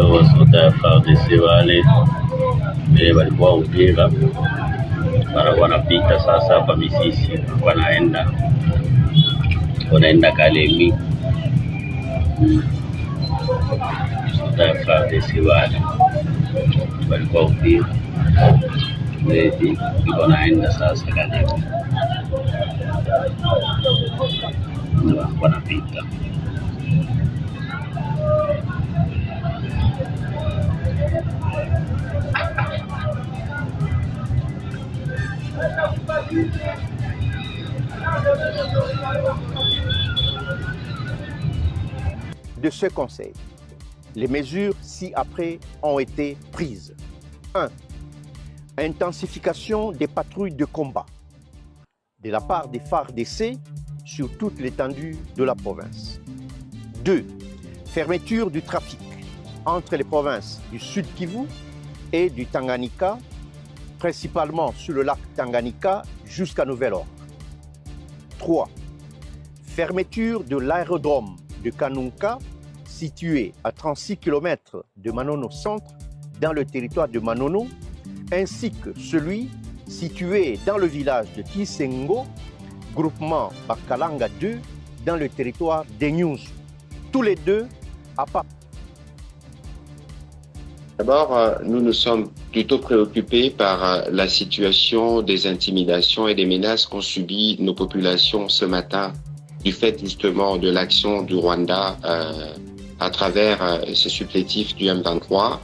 Wasuta FARDC wale walikuwa Uvira, wanapita sasa hapa Misisi, wanaenda Kalemi. Wasuta FARDC wale walikuwa Uvira, wanaenda sasa Kalemi, wanapita. De ce conseil, les mesures ci-après ont été prises. 1. Intensification des patrouilles de combat de la part des FARDC sur toute l'étendue de la province. 2. Fermeture du trafic entre les provinces du Sud Kivu et du Tanganyika, principalement sur le lac Tanganyika jusqu'à nouvel ordre. 3. Fermeture de l'aérodrome de Kanunka, situé à 36 km de Manono Centre, dans le territoire de Manono, ainsi que celui situé dans le village de Kisengo, groupement Bakalanga 2, dans le territoire d'Enyuzu. Tous les deux à Pape. D'abord, nous nous sommes plutôt préoccupés par la situation des intimidations et des menaces qu'ont subies nos populations ce matin du fait justement de l'action du Rwanda à travers ce supplétif du M23,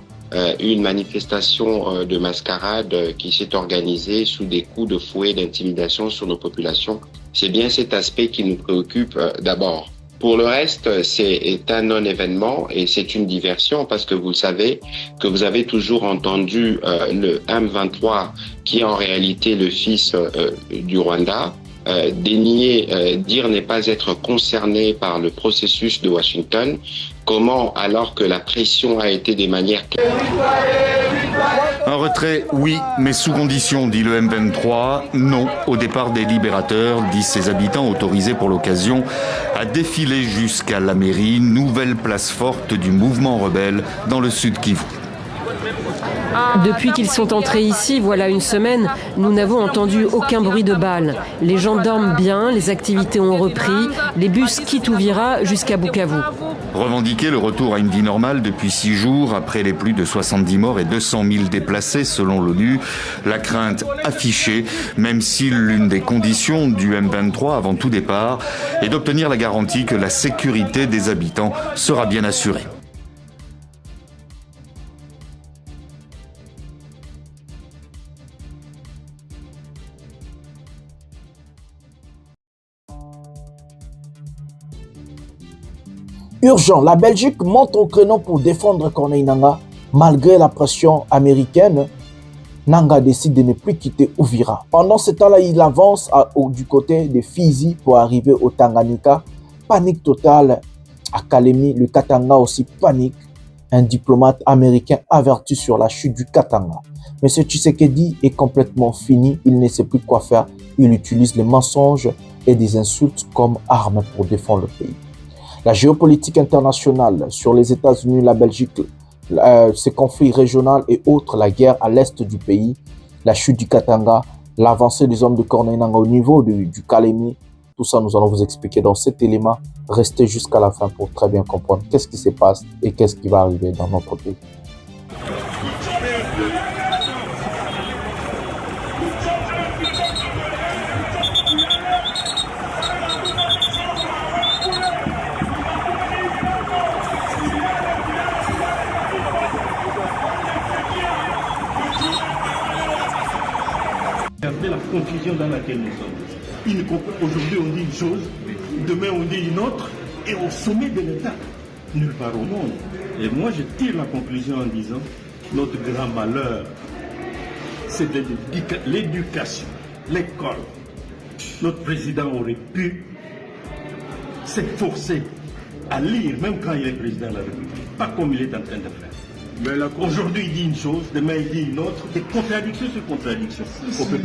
une manifestation de mascarade qui s'est organisée sous des coups de fouet d'intimidation sur nos populations. C'est bien cet aspect qui nous préoccupe d'abord. Pour le reste, c'est un non-événement et c'est une diversion parce que vous le savez que vous avez toujours entendu le M23 qui est en réalité le fils du Rwanda dénier, dire ne pas être concerné par le processus de Washington. Comment, alors que la pression a été des manières... Un retrait, oui, mais sous condition, dit le M23. Non au départ des libérateurs, disent ses habitants autorisés pour l'occasion à défiler jusqu'à la mairie, nouvelle place forte du mouvement rebelle dans le sud Kivu. Depuis qu'ils sont entrés ici, voilà une semaine, nous n'avons entendu aucun bruit de balles. Les gens dorment bien, les activités ont repris, les bus quittent Uvira jusqu'à Bukavu. Revendiquer le retour à une vie normale depuis 6 jours, après les plus de 70 morts et 200 000 déplacés selon l'ONU, la crainte affichée, même si l'une des conditions du M23 avant tout départ est d'obtenir la garantie que la sécurité des habitants sera bien assurée. Urgent, la Belgique monte au créneau pour défendre Corneille Nangaa. Malgré la pression américaine, Nangaa décide de ne plus quitter Uvira. Pendant ce temps-là, il avance du côté de Fizi pour arriver au Tanganyika. Panique totale à Kalemi, le Katanga aussi panique. Un diplomate américain averti sur la chute du Katanga. Mais ce Tshisekedi est complètement fini, il ne sait plus quoi faire. Il utilise les mensonges et des insultes comme armes pour défendre le pays. La géopolitique internationale sur les États-Unis, la Belgique, ces conflits régionaux et autres, la guerre à l'est du pays, la chute du Katanga, l'avancée des hommes de Corneille Nangaa au niveau du Kalemi, tout ça nous allons vous expliquer dans cet élément. Restez jusqu'à la fin pour très bien comprendre qu'est-ce qui se passe et qu'est-ce qui va arriver dans notre pays. Regardez la confusion dans laquelle nous sommes. Aujourd'hui on dit une chose, demain on dit une autre, et au sommet de l'État, nulle part au monde. Et moi je tire la conclusion en disant, notre grand malheur, c'est l'éducation, l'école. Notre président aurait pu s'efforcer à lire, même quand il est président de la République. pas comme il est en train de faire. Mais là, aujourd'hui, il dit une chose, demain, il dit une autre, des contradictions sur contradictions.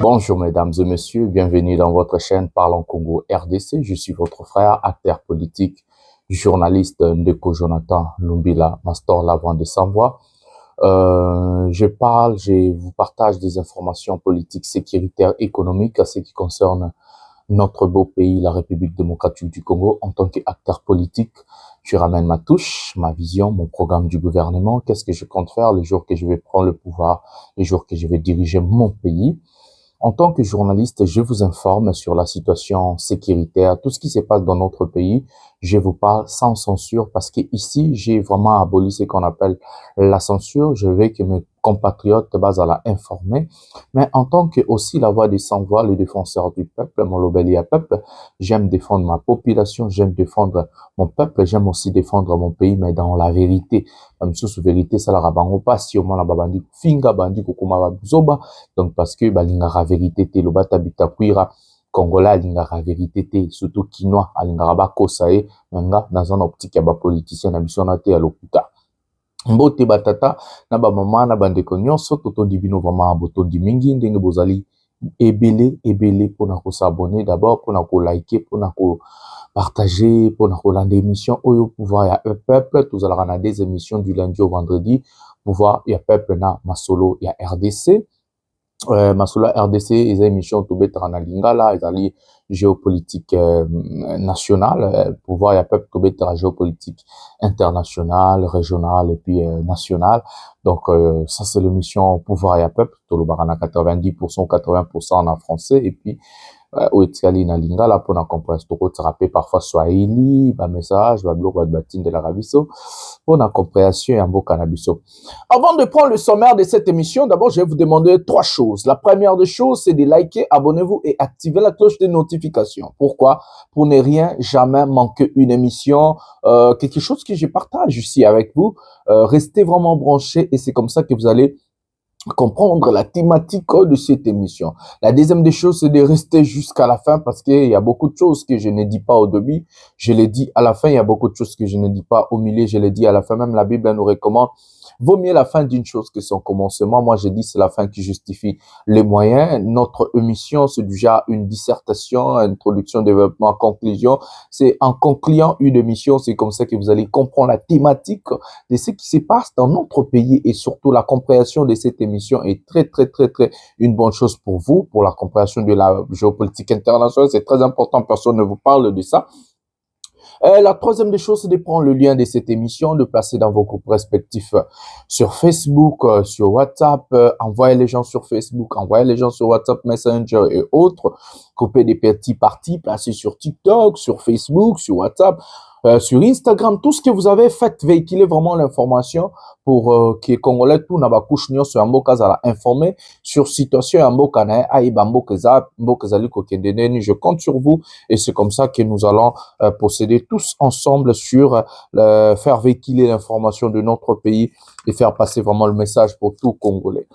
Bonjour mesdames et messieurs, bienvenue dans votre chaîne Parlons Congo RDC. Je suis votre frère, acteur politique, journaliste Ndeko Jonathan Lumbila, Mastor Lavant de Savoie. Je vous partage des informations politiques, sécuritaires, économiques à ce qui concerne notre beau pays, la République démocratique du Congo. En tant qu'acteur politique, je ramène ma touche, ma vision, mon programme du gouvernement. Qu'est-ce que je compte faire le jour que je vais prendre le pouvoir, le jour que je vais diriger mon pays. En tant que journaliste, je vous informe sur la situation sécuritaire, tout ce qui se passe dans notre pays. Je vous parle sans censure parce que ici, j'ai vraiment aboli ce qu'on appelle la censure. Je veux que mes compatriotes basent à la informer. Mais en tant que aussi la voix des sans-voix, le défenseur du peuple, mon lobelia peuple, j'aime défendre ma population, j'aime défendre mon peuple, j'aime aussi défendre mon pays, mais dans la vérité. Même sous vérité, ça la rabango pas si au moins la babandi finga bandi kokuma zoba. Donc parce que balingara vérité te lo batabita kuira Congolais alingara vérité te surtout kinois alingara ba kosae nga dans un optique ya ba politicien na biso na te ya lokuta. Mbote batata na ba mama na bandeko nyonso totondi bino vraiment botondi mingi ndenge bozali ebele pona ko s'abonner d'abord pona ko liker pona ko partager pona ko landa émission oyo pouvoir ya peuple tous allons des émissions du lundi au vendredi pouvoir ya peuple na masolo ya RDC masolo ya RDC les émissions to betra na lingala ezali géopolitique nationale pouvoir ya peuple to betra géopolitique internationale régionale et puis nationale donc ça c'est l'émission pouvoir ya peuple to lo barana 90% 80% en français et puis oetiali na lingala pour na comprendre to ko traper parfois swahili ba message ba blog ba tin de la rabiso pour na compréhension ya mboka na biso. Avant de prendre le sommaire de cette émission, d'abord je vais vous demander trois choses. La première des choses, c'est de liker, abonnez-vous et activer la cloche de notification. Pourquoi? Pour ne rien jamais manquer une émission, quelque chose que je partage ici avec vous. Restez vraiment branchés et c'est comme ça que vous allez comprendre la thématique de cette émission. La deuxième des choses, c'est de rester jusqu'à la fin parce qu'il y a beaucoup de choses que je ne dis pas au début. Je les dis à la fin. Il y a beaucoup de choses que je ne dis pas au milieu. Je les dis à la fin. Même la Bible nous recommande. Vaut mieux la fin d'une chose que son commencement. Moi, je dis c'est la fin qui justifie les moyens. Notre émission, c'est déjà une dissertation, introduction, développement, conclusion. C'est en concluant une émission, c'est comme ça que vous allez comprendre la thématique de ce qui se passe dans notre pays et surtout la compréhension de cette émission est très une bonne chose pour vous, pour la compréhension de la géopolitique internationale. C'est très important. Personne ne vous parle de ça. La troisième des choses, c'est de prendre le lien de cette émission, de placer dans vos groupes respectifs sur Facebook, sur WhatsApp, envoyer les gens sur Facebook, envoyer les gens sur WhatsApp Messenger et autres, couper des petits parties, placer sur TikTok, sur Facebook, sur WhatsApp, sur Instagram, tout ce que vous avez fait, véhiculer vraiment l'information pour que les Congolais tout n'a pas couché sur un mot à informer sur situation un mot cané aïba je compte sur vous et c'est comme ça que nous allons procéder tous ensemble sur faire véhiculer l'information de notre pays et faire passer vraiment le message pour tout Congolais.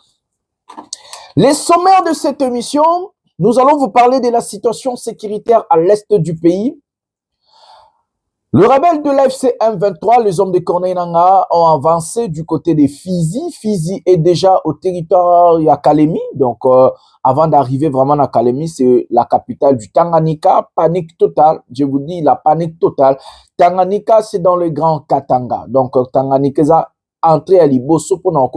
Les sommaires de cette émission, nous allons vous parler de la situation sécuritaire à l'est du pays. Le rebelle de l'AFC M23, les hommes de Corneille Nangaa, ont avancé du côté des Fizi. Fizi est déjà au territoire de Kalemi. Donc, avant d'arriver vraiment à Kalemi, c'est la capitale du Tanganyika. Panique totale. Je vous dis, la panique totale. Tanganyika, c'est dans le Grand Katanga. Donc, Tanganyika est entré à Liboso pour nous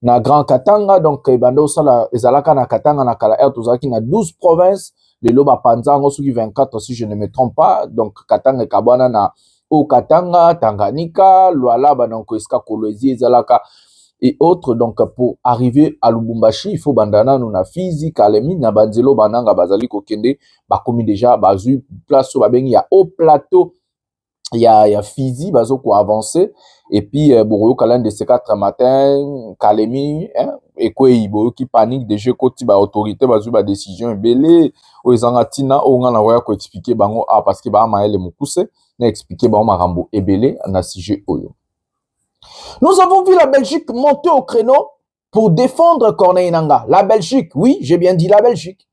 na Grand Katanga. Donc, bando sala ezalaka na Katanga na kala tozaki na 12 provinces. Le Loba Panzango, ceux qui 24, si je ne me trompe pas. Donc, Katanga Kabana na O Katanga, Tanganyika, Lualaba, donc, Eska Kolwezi, Zalaka et autres. Donc, pour arriver à Lubumbashi, il faut bandana, nous na Fizi, Kalemi, na Banzelo, Bananga, Bazali, Kokende, Bakomi déjà, Bazu, place sur Babengi, il y a au plateau, il y a Fizi, Bazo, quoi avancer. Et puis, Bourou, Kalen de ces 4 matins, Kalemi, et quoi, Ibo, qui panique, déjà, côté, autorité, Bazo, décision, belé, Oezangatina, on a voyé ko expliquer, bango, parce que, Maël m'a poussé, n'a expliqué, Marambo, et belé, na sujet, Oyo. Nous avons vu la Belgique monter au créneau pour défendre Corneille Nangaa. La Belgique, oui, j'ai bien dit la Belgique.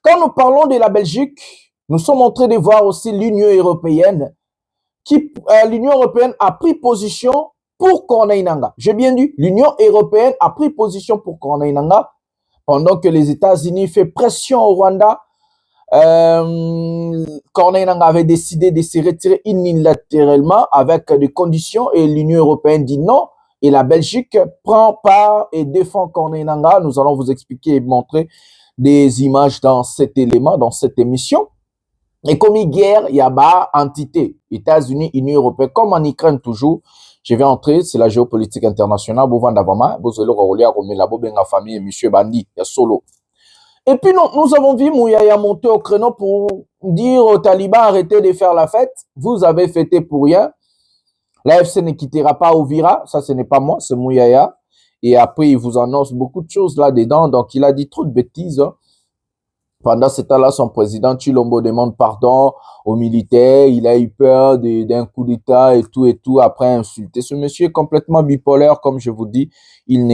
Quand nous parlons de la Belgique, nous sommes en train de voir aussi l'Union européenne l'Union européenne a pris position pour Corneille Nangaa. J'ai bien dit, l'Union européenne a pris position pour Corneille Nangaa pendant que les États-Unis font pression au Rwanda. Corneille Nangaa avait décidé de se retirer unilatéralement avec des conditions et l'Union européenne dit non. Et la Belgique prend part et défend Corneille Nangaa. Nous allons vous expliquer et montrer des images dans cet élément, dans cette émission. Et comme guerre, il y a ba entité, États-Unis, Union européenne, comme en Ukraine toujours. Je vais entrer, c'est la géopolitique internationale. Vous vendez avant vous allez rerouler la famille et monsieur Bandi, il y a solo. Et puis nous avons vu Mouyaya monter au créneau pour dire aux talibans arrêtez de faire la fête. Vous avez fêté pour rien. L'AFC ne quittera pas Uvira. Ça, ce n'est pas moi, c'est Mouyaya. Et après, il vous annonce beaucoup de choses là-dedans. Donc, il a dit trop de bêtises. Hein. Pendant ce temps-là, son président Chilombo demande pardon aux militaires. Il a eu peur d'un coup d'État et tout, après insulter. Ce monsieur est complètement bipolaire, comme je vous dis. Il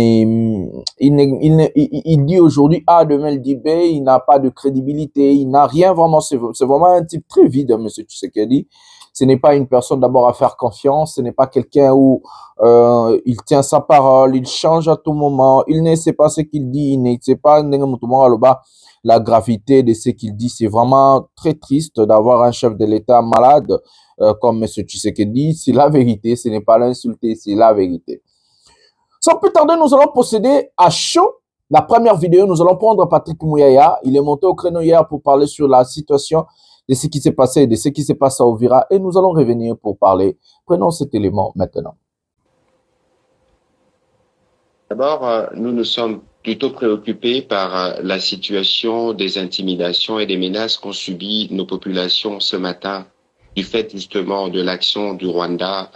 dit aujourd'hui A, demain il dit B. Il n'a pas de crédibilité. Il n'a rien vraiment. C'est vraiment un type très vide, hein, monsieur Tshisekedi. Ce n'est pas une personne d'abord à faire confiance. Ce n'est pas quelqu'un où il tient sa parole. Il change à tout moment. Il ne sait pas ce qu'il dit. Il ne sait pas la gravité de ce qu'il dit. C'est vraiment très triste d'avoir un chef de l'État malade comme M. Tshisekedi. C'est la vérité, ce n'est pas l'insulter, c'est la vérité. Sans plus tarder, nous allons procéder à chaud. La première vidéo, nous allons prendre Patrick Mouyaya. Il est monté au créneau hier pour parler sur la situation de ce qui s'est passé, de ce qui s'est passé à Uvira. Et nous allons revenir pour parler. Prenons cet élément maintenant. D'abord, nous nous sommes plutôt préoccupés par la situation des intimidations et des menaces qu'ont subies nos populations ce matin du fait justement de l'action du Rwanda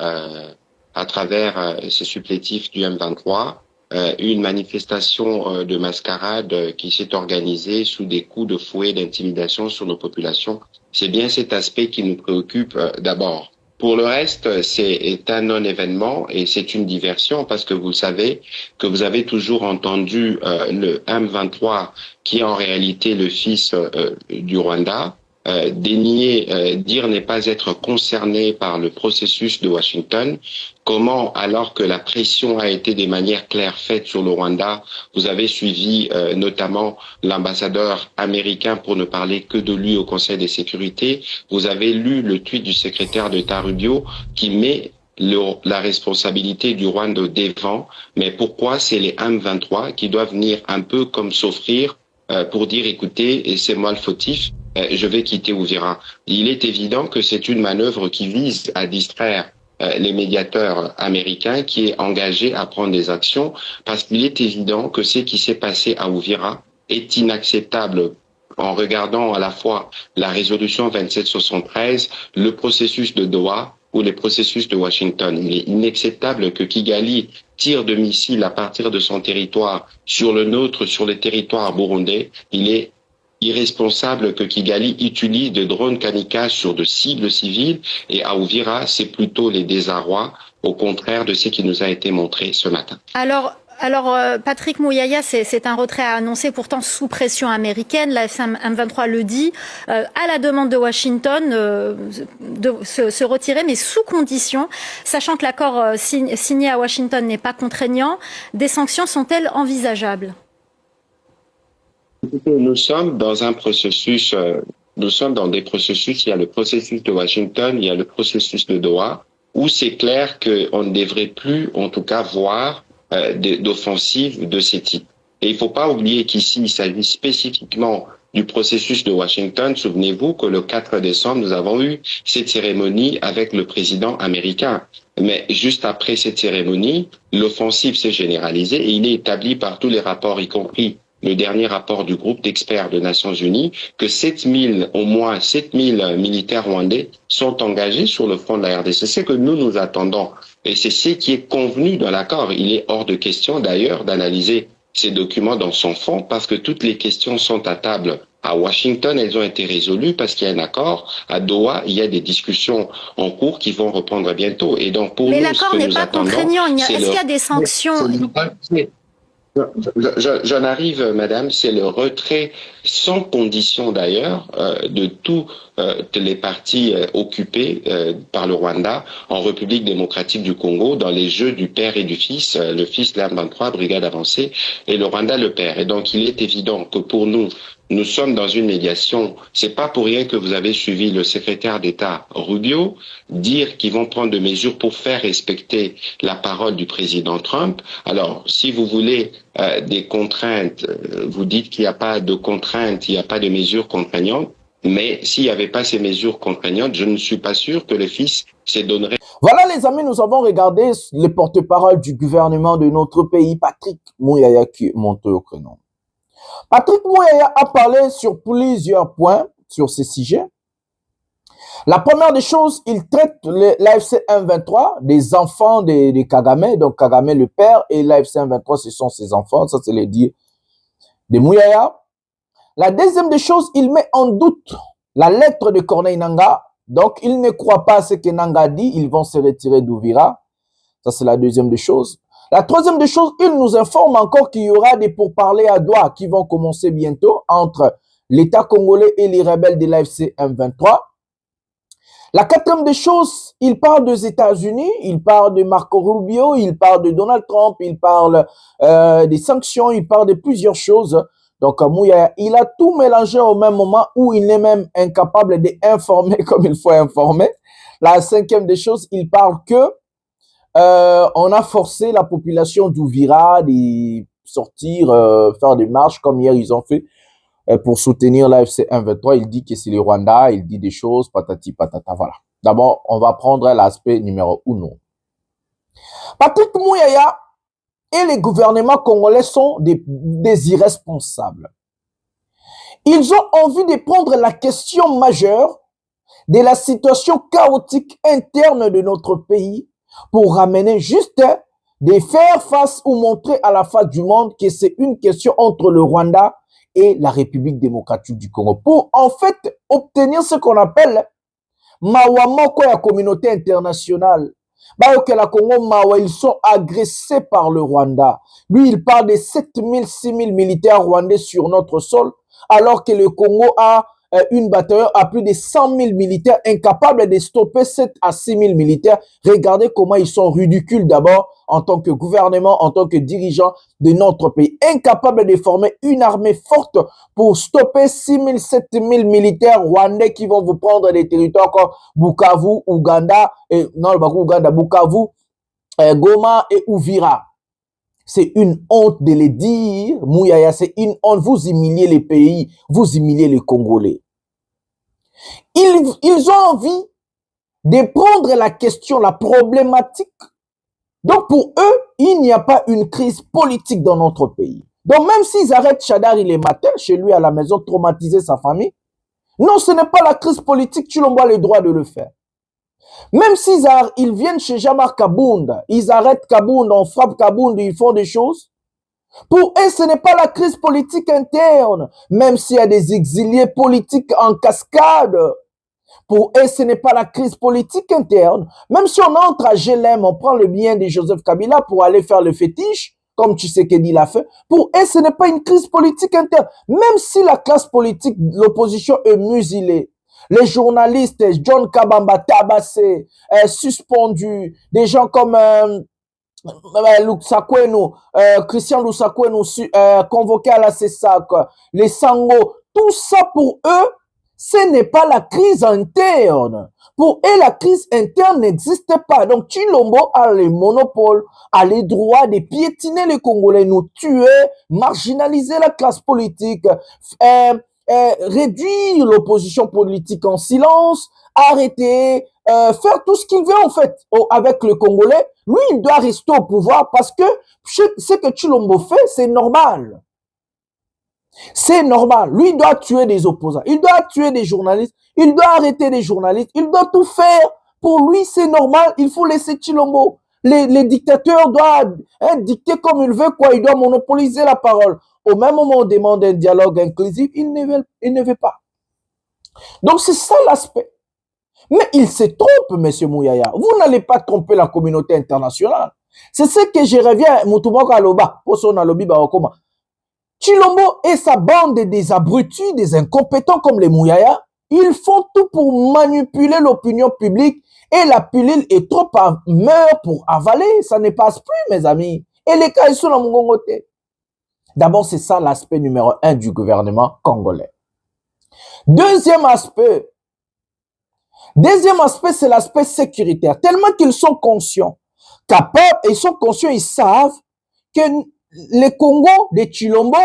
à travers ce supplétif du M23, une manifestation de mascarade qui s'est organisée sous des coups de fouet d'intimidation sur nos populations. C'est bien cet aspect qui nous préoccupe d'abord. Pour le reste, c'est un non-événement et c'est une diversion parce que vous savez que vous avez toujours entendu le M23 qui est en réalité le fils du Rwanda dénier, dire ne pas être concerné par le processus de Washington. Comment, alors que la pression a été de manière claire faite sur le Rwanda, vous avez suivi notamment l'ambassadeur américain pour ne parler que de lui au Conseil de sécurité. Vous avez lu le tweet du secrétaire d'État Rubio qui met la responsabilité du Rwanda devant. Mais pourquoi c'est les M23 qui doivent venir un peu comme s'offrir pour dire écoutez, et c'est moi le fautif, je vais quitter Uvira. Il est évident que c'est une manœuvre qui vise à distraire les médiateurs américains qui est engagé à prendre des actions parce qu'il est évident que ce qui s'est passé à Uvira est inacceptable en regardant à la fois la résolution 2773, le processus de Doha ou les processus de Washington. Il est inacceptable que Kigali tire de missiles à partir de son territoire sur le nôtre, sur le territoire burundais. Il est irresponsable que Kigali utilise des drones kamikazes sur de cibles civiles et à Uvira, c'est plutôt les désarrois, au contraire de ce qui nous a été montré ce matin. Alors, Patrick Mouyaya, c'est un retrait à annoncer pourtant sous pression américaine. La M23 le dit, à la demande de Washington, de se retirer, mais sous condition, sachant que l'accord signé à Washington n'est pas contraignant. Des sanctions sont-elles envisageables ? Nous sommes dans un processus, nous sommes dans des processus, il y a le processus de Washington, il y a le processus de Doha, où c'est clair qu'on ne devrait plus, en tout cas, voir d'offensives de ce type. Et il ne faut pas oublier qu'ici, il s'agit spécifiquement du processus de Washington. Souvenez-vous que le 4 décembre, nous avons eu cette cérémonie avec le président américain. Mais juste après cette cérémonie, l'offensive s'est généralisée et il est établi par tous les rapports, y compris le dernier rapport du groupe d'experts des Nations Unies, que au moins 7000 militaires rwandais sont engagés sur le front de la RDC. C'est ce que nous attendons. Et c'est ce qui est convenu dans l'accord. Il est hors de question d'ailleurs d'analyser ces documents dans son fond parce que toutes les questions sont à table. À Washington, elles ont été résolues parce qu'il y a un accord. À Doha, il y a des discussions en cours qui vont reprendre bientôt. Et donc, pour mais nous, l'accord n'est pas contraignant. Est-ce qu'il y a des sanctions ? J'en arrive, madame, c'est le retrait sans condition d'ailleurs de toutes les parties occupées par le Rwanda en République démocratique du Congo dans les jeux du père et du fils, le fils de l'M23, brigade avancée, et le Rwanda le père. Et donc il est évident que pour nous, nous sommes dans une médiation. C'est pas pour rien que vous avez suivi le secrétaire d'État Rubio dire qu'ils vont prendre des mesures pour faire respecter la parole du président Trump. Alors, si vous voulez des contraintes, vous dites qu'il n'y a pas de contraintes, il n'y a pas de mesures contraignantes. Mais s'il n'y avait pas ces mesures contraignantes, je ne suis pas sûr que le fils se donnerait. Voilà les amis, nous avons regardé le porte-parole du gouvernement de notre pays, Patrick Mouyaya, qui est monté au créneau. Patrick Mouyaya a parlé sur plusieurs points sur ces sujets. La première des choses, il traite l'AFC M23, des enfants de Kagame, donc Kagame le père et l'AFC M23, ce sont ses enfants, ça c'est les dires de Mouyaya. La deuxième des choses, il met en doute la lettre de Corneille Nangaa, donc il ne croit pas à ce que Nangaa dit, ils vont se retirer d'Uvira, ça c'est la deuxième des choses. La troisième des choses, il nous informe encore qu'il y aura des pourparlers à Douala qui vont commencer bientôt entre l'État congolais et les rebelles de l'AFC M23. La quatrième des choses, il parle des États-Unis, il parle de Marco Rubio, il parle de Donald Trump, il parle des sanctions, il parle de plusieurs choses. Donc, Mouyaya, il a tout mélangé au même moment où il est même incapable d'informer comme il faut informer. La cinquième des choses, il parle que on a forcé la population d'Uvira de sortir, faire des marches comme hier ils ont fait pour soutenir l'AFC M23. Il dit que c'est le Rwanda, il dit des choses, patati patata, voilà. D'abord, on va prendre l'aspect numéro 1. Patrick Mouyaya et les gouvernements congolais sont des irresponsables. Ils ont envie de prendre la question majeure de la situation chaotique interne de notre pays pour ramener juste de faire face ou montrer à la face du monde que c'est une question entre le Rwanda et la République démocratique du Congo. Pour en fait obtenir ce qu'on appelle Mawamoko la communauté internationale. Que la Congo Mawa, ils sont agressés par le Rwanda. Lui, il parle de 7000, 6000 militaires rwandais sur notre sol, alors que le Congo a une bataille à plus de 100 000 militaires incapables de stopper 7 à 6 000 militaires. Regardez comment ils sont ridicules d'abord en tant que gouvernement, en tant que dirigeant de notre pays. Incapables de former une armée forte pour stopper 6 000, 7 000 militaires rwandais qui vont vous prendre des territoires comme Bukavu, Ouganda, Bukavu, Goma et Uvira. C'est une honte de le dire, Mouyaya, c'est une honte. Vous humiliez les pays, vous humiliez les Congolais. Ils ont envie de prendre la question, la problématique. Donc pour eux, il n'y a pas une crise politique dans notre pays. Donc même s'ils arrêtent Chadari les matins, chez lui à la maison, traumatiser sa famille, non, ce n'est pas la crise politique, tu n'as le droit de le faire. Même s'ils viennent chez Jamar Kabounda, ils arrêtent Kabounda, on frappe Kabounda, ils font des choses. Pour eux, ce n'est pas la crise politique interne, même s'il y a des exiliés politiques en cascade. Pour eux, ce n'est pas la crise politique interne. Même si on entre à GLM, on prend le bien de Joseph Kabila pour aller faire le fétiche, comme Tshisekedi l'a fait. Pour eux, ce n'est pas une crise politique interne. Même si la classe politique, l'opposition est muselée. Les journalistes, John Kabamba tabassé, suspendu, des gens comme Christian Lusakwenu convoqué à la CESAC, les Sango, tout ça pour eux, ce n'est pas la crise interne. Pour eux, la crise interne n'existe pas. Donc, Tshilombo a le monopole, a les droits de piétiner les Congolais, nous tuer, marginaliser la classe politique, réduire l'opposition politique en silence, arrêter, faire tout ce qu'il veut en fait avec le Congolais. Lui, il doit rester au pouvoir parce que ce que Tshilombo fait, c'est normal. C'est normal. Lui, il doit tuer des opposants. Il doit tuer des journalistes. Il doit arrêter des journalistes. Il doit tout faire. Pour lui, c'est normal. Il faut laisser Tshilombo. Les dictateurs doivent dicter comme ils veulent, quoi. Il doit monopoliser la parole. Au même moment où on demande un dialogue inclusif, il ne veut pas. Donc, c'est ça l'aspect. Mais il se trompe, M. Mouyaya. Vous n'allez pas tromper la communauté internationale. C'est ce que je reviens, Moutoumoko Aloba, pour son alobi Baokoma. Tshilombo et sa bande des abrutis, des incompétents comme les Mouyaya, ils font tout pour manipuler l'opinion publique et la pilule est trop meurt pour avaler. Ça ne passe plus, mes amis. Et les cas, ils sont dans mon côté. D'abord, c'est ça l'aspect numéro 1 du gouvernement congolais. Deuxième aspect, c'est l'aspect sécuritaire. Tellement qu'ils sont conscients, capables, ils sont conscients, ils savent que le Congo de Tshilombo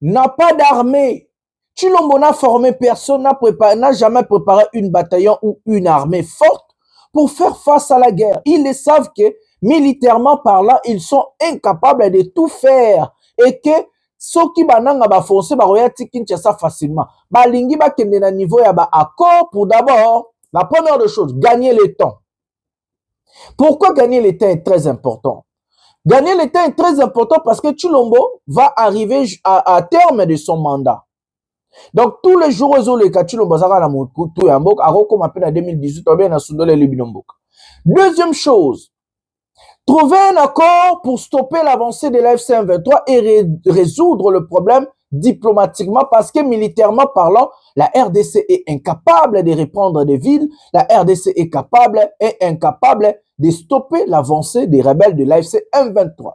n'a pas d'armée. Tshilombo n'a formé personne, n'a jamais préparé une bataillon ou une armée forte pour faire face à la guerre. Ils le savent que, militairement parlant, ils sont incapables de tout faire. Et que, ceux qui ba forcé ba royati Kinshasa facilement. Ba lingi ba kende na niveau ya ba accord pour d'abord, la première des choses, gagner le temps. Pourquoi gagner le temps est très important? Gagner le temps est très important parce que Tshilombo va arriver à terme de son mandat. Donc, tous les jours, les cas Tshilombo Zara na Moutou Yambok, a comme appelé en 2018, on vient à Soudole Libinombo. Deuxième chose, trouver un accord pour stopper l'avancée de l'AFC M23 et résoudre le problème diplomatiquement parce que militairement parlant, la RDC est incapable de reprendre des villes, la RDC est incapable de stopper l'avancée des rebelles de l'AFC M23.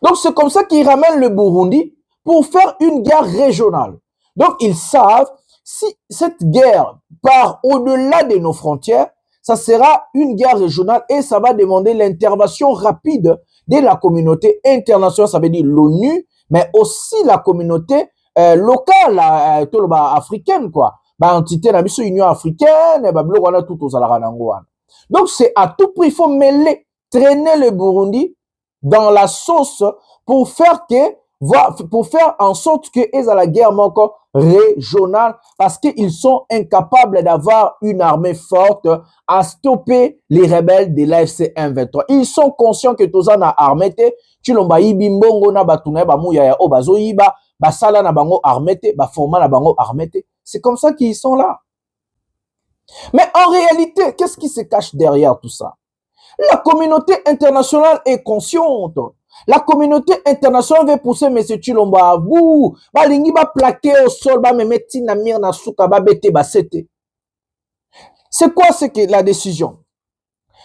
Donc c'est comme ça qu'ils ramènent le Burundi pour faire une guerre régionale. Donc ils savent si cette guerre part au-delà de nos frontières, ça sera une guerre régionale et ça va demander l'intervention rapide de la communauté internationale, ça veut dire l'ONU, mais aussi la communauté locale, africaine, quoi. Entité la Union africaine, tout aux Alaranangouane. Donc c'est à tout prix, il faut mêler, traîner le Burundi dans la sauce pour faire en sorte que ils ont la guerre encore régionale parce qu'ils sont incapables d'avoir une armée forte à stopper les rebelles de l'AFC M23. Ils sont conscients que tous en a armé, Tshilombo Ibimbongo na batuna ba Mouyaya o bazoyiba, basala na bango armé, ba forma na bango armé. C'est comme ça qu'ils sont là. Mais en réalité, qu'est-ce qui se cache derrière tout ça? La communauté internationale est consciente. La communauté internationale veut pousser M. Tshilombo à bout. Balingi ba plaquer au sol, ba me mettre na mir na souka ba bete ba sete. C'est quoi la décision?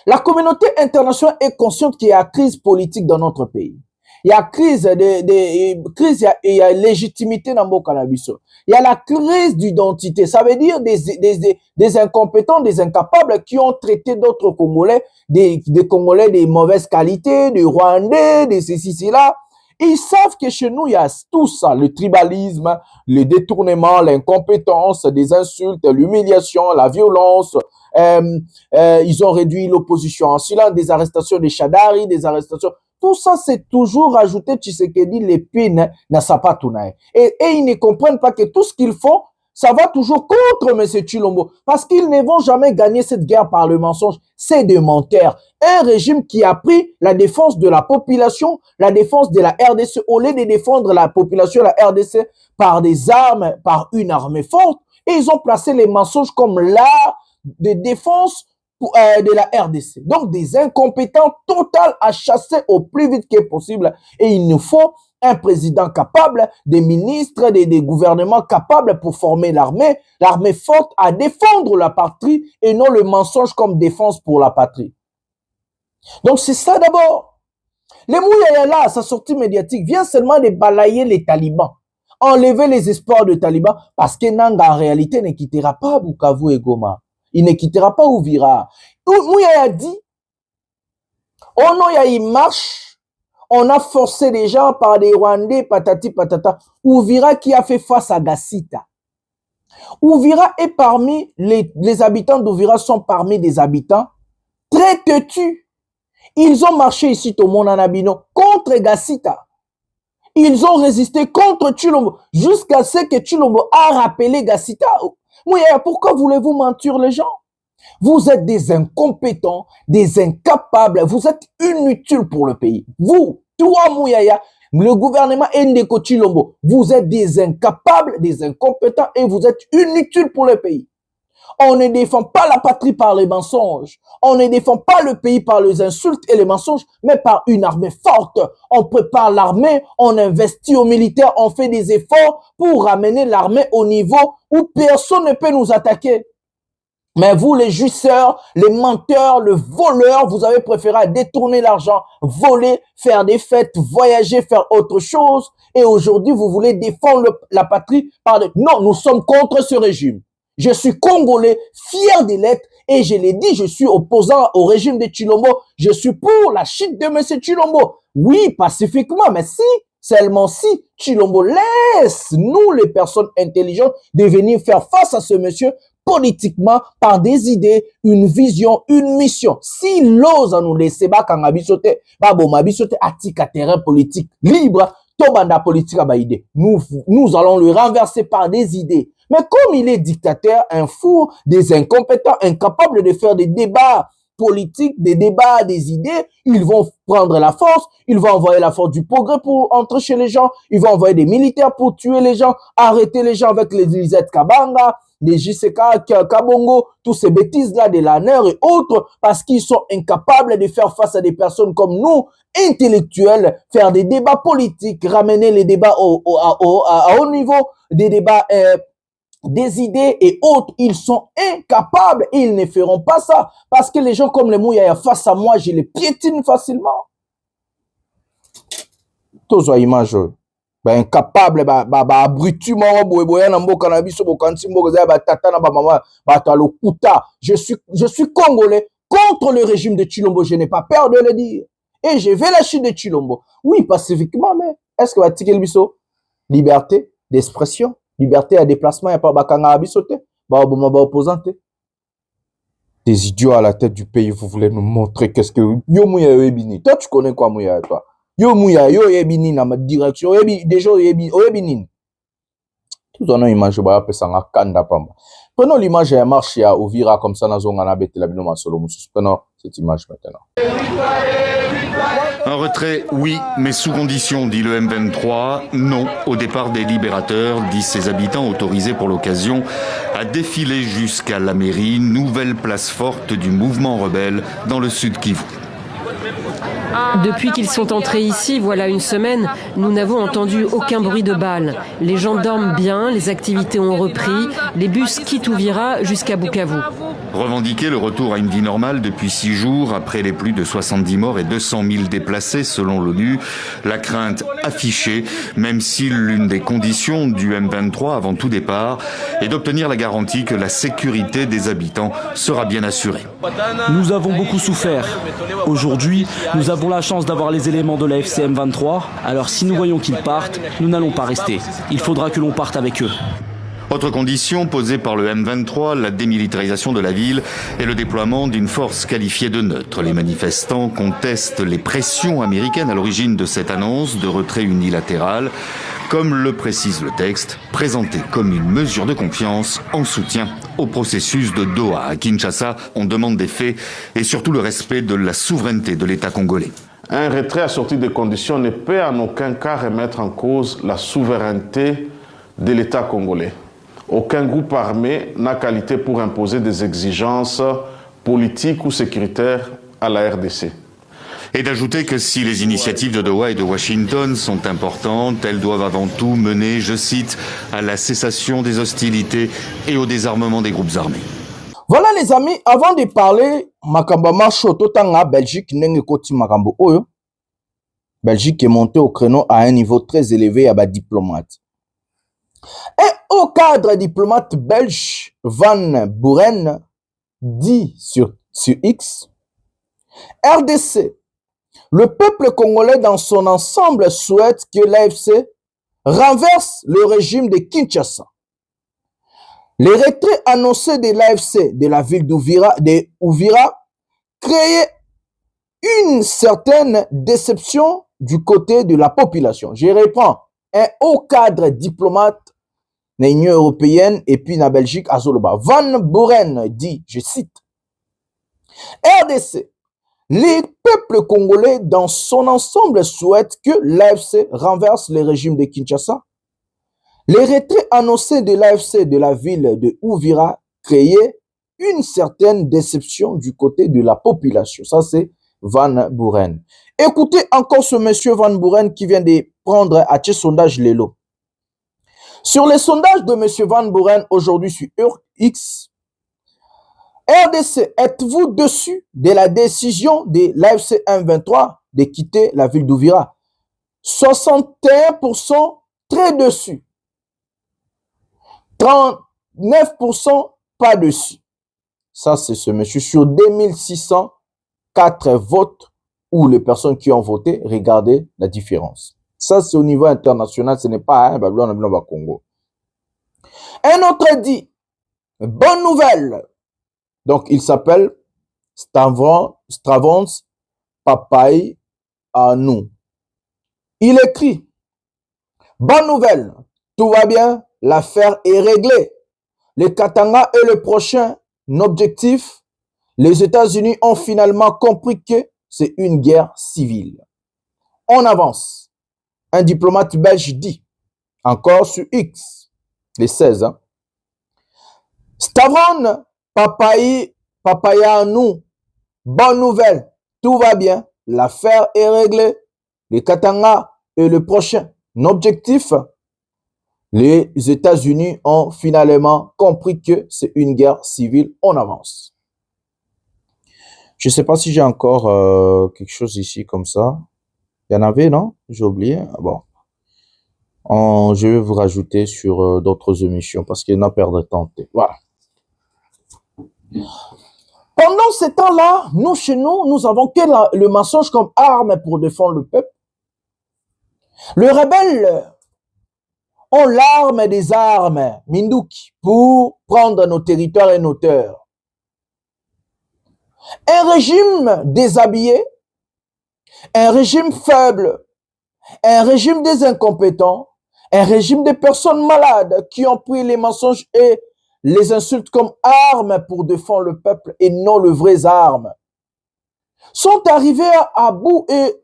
La communauté internationale est consciente qu'il y a crise politique dans notre pays. Il y a crise il y a légitimité dans le cannabis. Il y a la crise d'identité. Ça veut dire des incompétents, des incapables qui ont traité d'autres Congolais, des Congolais de mauvaise qualité, des Rwandais, des ceci, là. Ils savent que chez nous, il y a tout ça, le tribalisme, le détournement, l'incompétence, des insultes, l'humiliation, la violence. Ils ont réduit l'opposition en silence, des arrestations de Chadari, des arrestations. Tout ça, c'est toujours rajouté Tshisekedi l'épine na sapatounaï. Et ils ne comprennent pas que tout ce qu'ils font, ça va toujours contre M. Tshilombo. Parce qu'ils ne vont jamais gagner cette guerre par le mensonge. C'est des menteurs. Un régime qui a pris la défense de la population, la défense de la RDC, au lieu de défendre la population, la RDC, par des armes, par une armée forte. Et ils ont placé les mensonges comme l'art de défense de la RDC. Donc, des incompétents total à chasser au plus vite que possible. Et il nous faut un président capable, des ministres, des gouvernements capables pour former l'armée forte à défendre la patrie et non le mensonge comme défense pour la patrie. Donc, c'est ça d'abord. Les Mouyaya là, sa sortie médiatique vient seulement de balayer les talibans, enlever les espoirs de talibans parce que Nanga en réalité ne quittera pas Bukavu et Goma. Il ne quittera pas Uvira. Mouyaya dit, oh non, il marche, on a forcé les gens par des Rwandais, patati patata. Uvira qui a fait face à Gassita. Uvira est parmi, les habitants d'Uvira sont parmi des habitants très têtus. Ils ont marché ici au Monanabino contre Gassita. Ils ont résisté contre Tshilombo jusqu'à ce que Tshilombo a rappelé Gassita. Mouyaya, pourquoi voulez-vous mentir les gens? Vous êtes des incompétents, des incapables, vous êtes inutiles pour le pays. Vous, toi Mouyaya, le gouvernement Ndeko Tshilombo, vous êtes des incapables, des incompétents et vous êtes inutiles pour le pays. On ne défend pas la patrie par les mensonges. On ne défend pas le pays par les insultes et les mensonges, mais par une armée forte. On prépare l'armée, on investit au militaire, on fait des efforts pour ramener l'armée au niveau où personne ne peut nous attaquer. Mais vous, les jouisseurs, les menteurs, le voleur, vous avez préféré détourner l'argent, voler, faire des fêtes, voyager, faire autre chose. Et aujourd'hui, vous voulez défendre la patrie par des... Non, nous sommes contre ce régime. Je suis congolais, fier de l'être, et je l'ai dit, je suis opposant au régime de Tshilombo. Je suis pour la chute de M. Tshilombo. Oui, pacifiquement, mais si, seulement si Tshilombo laisse nous, les personnes intelligentes, de venir faire face à ce monsieur politiquement par des idées, une vision, une mission. S'il ose nous laisser atika terrain politique libre, tobanda politique idée. Nous allons le renverser par des idées. Mais comme il est dictateur, un fou, des incompétents, incapables de faire des débats politiques, des débats, des idées, ils vont prendre la force, ils vont envoyer la force du progrès pour entrer chez les gens, ils vont envoyer des militaires pour tuer les gens, arrêter les gens avec les Lisette Kabanga, des JCK, Kabongo, tous ces bêtises-là, de la NER et autres, parce qu'ils sont incapables de faire face à des personnes comme nous, intellectuels, faire des débats politiques, ramener les débats à haut niveau, des débats des idées et autres. Ils sont incapables et ils ne feront pas ça, parce que les gens comme les Mouyaya face à moi, je les piétine facilement. Tous les images. Incapable abruti je suis congolais contre le régime de Tshilombo, je n'ai pas peur de le dire, et je vais la chute de Tshilombo, oui, pacifiquement. Mais est-ce que va biso liberté d'expression, liberté à déplacement, il n'y a pas bakanga abisote opposante. Des idiots à la tête du pays, vous voulez nous montrer qu'est-ce que yo Mouya yo ebini. Toi tu connais quoi Mouya, toi? Yo Mouya, yo ebini na ma direction, déjà ebini. Tout on a image ba pesanga kanda pamba. Prenons l'image à marche à Uvira comme ça na zonga na bete la bino masolo mususu. Prenons cette image maintenant. Un retrait, oui, mais sous condition, dit le M23. Non au départ des libérateurs, disent ses habitants autorisés pour l'occasion à défiler jusqu'à la mairie, nouvelle place forte du mouvement rebelle dans le sud Kivu. Depuis qu'ils sont entrés ici, voilà une semaine, nous n'avons entendu aucun bruit de balles. Les gens dorment bien, les activités ont repris, les bus quittent Uvira jusqu'à Bukavu. Revendiquer le retour à une vie normale depuis 6 jours, après les plus de 70 morts et 200 000 déplacés selon l'ONU, la crainte affichée, même si l'une des conditions du M23 avant tout départ est d'obtenir la garantie que la sécurité des habitants sera bien assurée. Nous avons beaucoup souffert. Aujourd'hui, nous avons la chance d'avoir les éléments de la FCM 23, alors si nous voyons qu'ils partent, nous n'allons pas rester. Il faudra que l'on parte avec eux. Autre condition posée par le M23, la démilitarisation de la ville et le déploiement d'une force qualifiée de neutre. Les manifestants contestent les pressions américaines à l'origine de cette annonce de retrait unilatéral, comme le précise le texte, présenté comme une mesure de confiance en soutien au processus de Doha. À Kinshasa, on demande des faits et surtout le respect de la souveraineté de l'État congolais. Un retrait assorti de conditions ne peut en aucun cas remettre en cause la souveraineté de l'État congolais. Aucun groupe armé n'a qualité pour imposer des exigences politiques ou sécuritaires à la RDC. Et d'ajouter que si les initiatives de Doha et de Washington sont importantes, elles doivent avant tout mener, je cite, à la cessation des hostilités et au désarmement des groupes armés. Voilà les amis, avant de parler, Makamba Marcho Totanga, Belgique, Nenge Koti Makambo Oyo. Belgique est montée au créneau à un niveau très élevé à bas diplomate. Et au cadre diplomate belge, Van Buren dit sur X, RDC, le peuple congolais dans son ensemble souhaite que l'AFC renverse le régime de Kinshasa. Les retraits annoncés de l'AFC de la ville d'Uvira créaient une certaine déception du côté de la population. Je reprends, un haut cadre diplomate de l'Union européenne et puis la Belgique à Zoloba. Van Buren dit, je cite, RDC, les peuples congolais dans son ensemble souhaitent que l'AFC renverse le régime de Kinshasa. Les retraits annoncés de l'AFC de la ville de Uvira créer une certaine déception du côté de la population. Ça, c'est Van Buren. Écoutez encore ce monsieur Van Buren qui vient de prendre à ce sondage Lelo. Sur les sondages de monsieur Van Buren aujourd'hui sur X, RDC, êtes-vous dessus de la décision de l'AFC M23 de quitter la ville d'Ouvira? 61% très dessus. 39% pas dessus. Ça, c'est ce monsieur sur 2604 votes où les personnes qui ont voté, regardez la différence. Ça, c'est au niveau international, ce n'est pas un Babylone Congo. Un autre dit, bonne nouvelle. Donc, il s'appelle Stravons Papaï à nous. Il écrit, bonne nouvelle, tout va bien, l'affaire est réglée. Le Katanga est le prochain objectif. Les États-Unis ont finalement compris que c'est une guerre civile. On avance. Un diplomate belge dit, encore sur X, les 16, hein, Stavron Papaya nous, bonne nouvelle, tout va bien, l'affaire est réglée, le Katanga est le prochain objectif. Les États-Unis ont finalement compris que c'est une guerre civile, on avance. Je ne sais pas si j'ai encore quelque chose ici comme ça. Il y en avait, non? J'ai oublié. Bon. Je vais vous rajouter sur d'autres émissions parce qu'il n'y a pas perdre de temps. Voilà. Pendant ce temps-là, nous, chez nous, nous avons que le mensonge comme arme pour défendre le peuple. Les rebelles ont l'arme des armes, Minduki, pour prendre nos territoires et nos terres. Un régime déshabillé, un régime faible, un régime des incompétents, un régime de personnes malades qui ont pris les mensonges et les insultes comme armes pour défendre le peuple et non les vraies armes, sont arrivés à bout et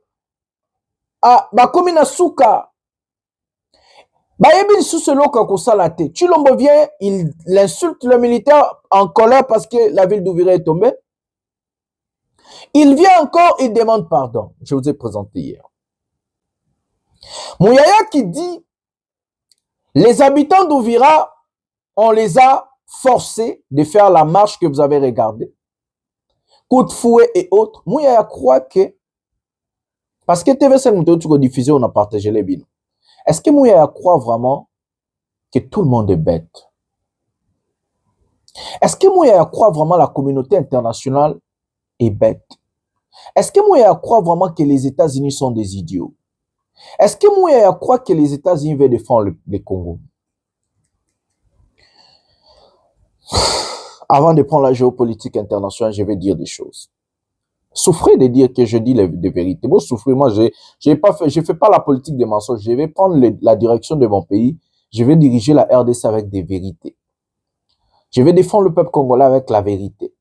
à Bakomina Souka. Bayebi sous ce loka kosalate. Chilombo vient, il insulte le militaire en colère parce que la ville d'Ouvira est tombée. Il vient encore, il demande pardon. Je vous ai présenté hier. Mouyaya qui dit, les habitants d'Ouvira, on les a forcés de faire la marche que vous avez regardée. Coup de fouet et autres. Mouyaya croit que, parce que TV5 nous diffusé, on a partagé les biens. Est-ce que Mouyaya croit vraiment que tout le monde est bête? Est-ce que Mouyaya croit vraiment que la communauté internationale est bête? Est-ce que Mouyaya croit vraiment que les États-Unis sont des idiots? Est-ce que Mouyaya croit que les États-Unis veulent défendre le Congo? Avant de prendre la géopolitique internationale, je vais dire des choses. Souffrez de dire que je dis des vérités. Vous souffrez, moi, je fais pas la politique des mensonges. Je vais prendre la direction de mon pays. Je vais diriger la RDC avec des vérités. Je vais défendre le peuple congolais avec la vérité.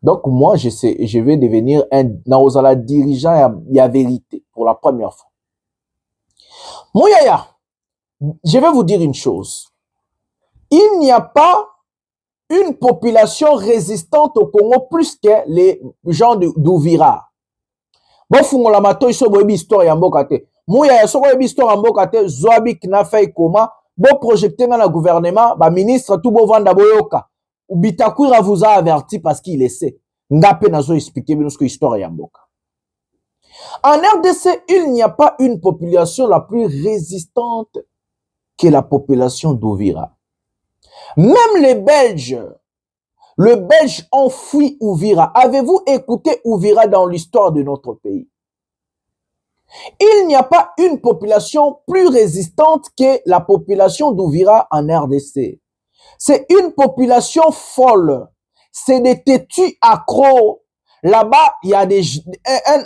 Donc, moi, je vais devenir un Naozala dirigeant et à vérité pour la première fois. Mouyaya, je vais vous dire une chose. Il n'y a pas une population résistante au Congo plus que les gens d'Ouvira. Bon, fungola mato iso boyebi histoire ya mboka te. Mouyaya soko boyebi histoire ya mboka te, Zoabi na fay koma, bo projecter na gouvernement, ba ministre tout bo vanda boyoka. Bitakwira vous a averti parce qu'il essaie. Ngape nazo expliquer binosco histoire ya mboka. En RDC, il n'y a pas une population la plus résistante que la population d'Ouvira. Même les Belges ont fui Ouvira. Avez-vous écouté Ouvira dans l'histoire de notre pays? Il n'y a pas une population plus résistante que la population d'Ouvira en RDC. C'est une population folle. C'est des têtus accros. Là-bas, il y a des...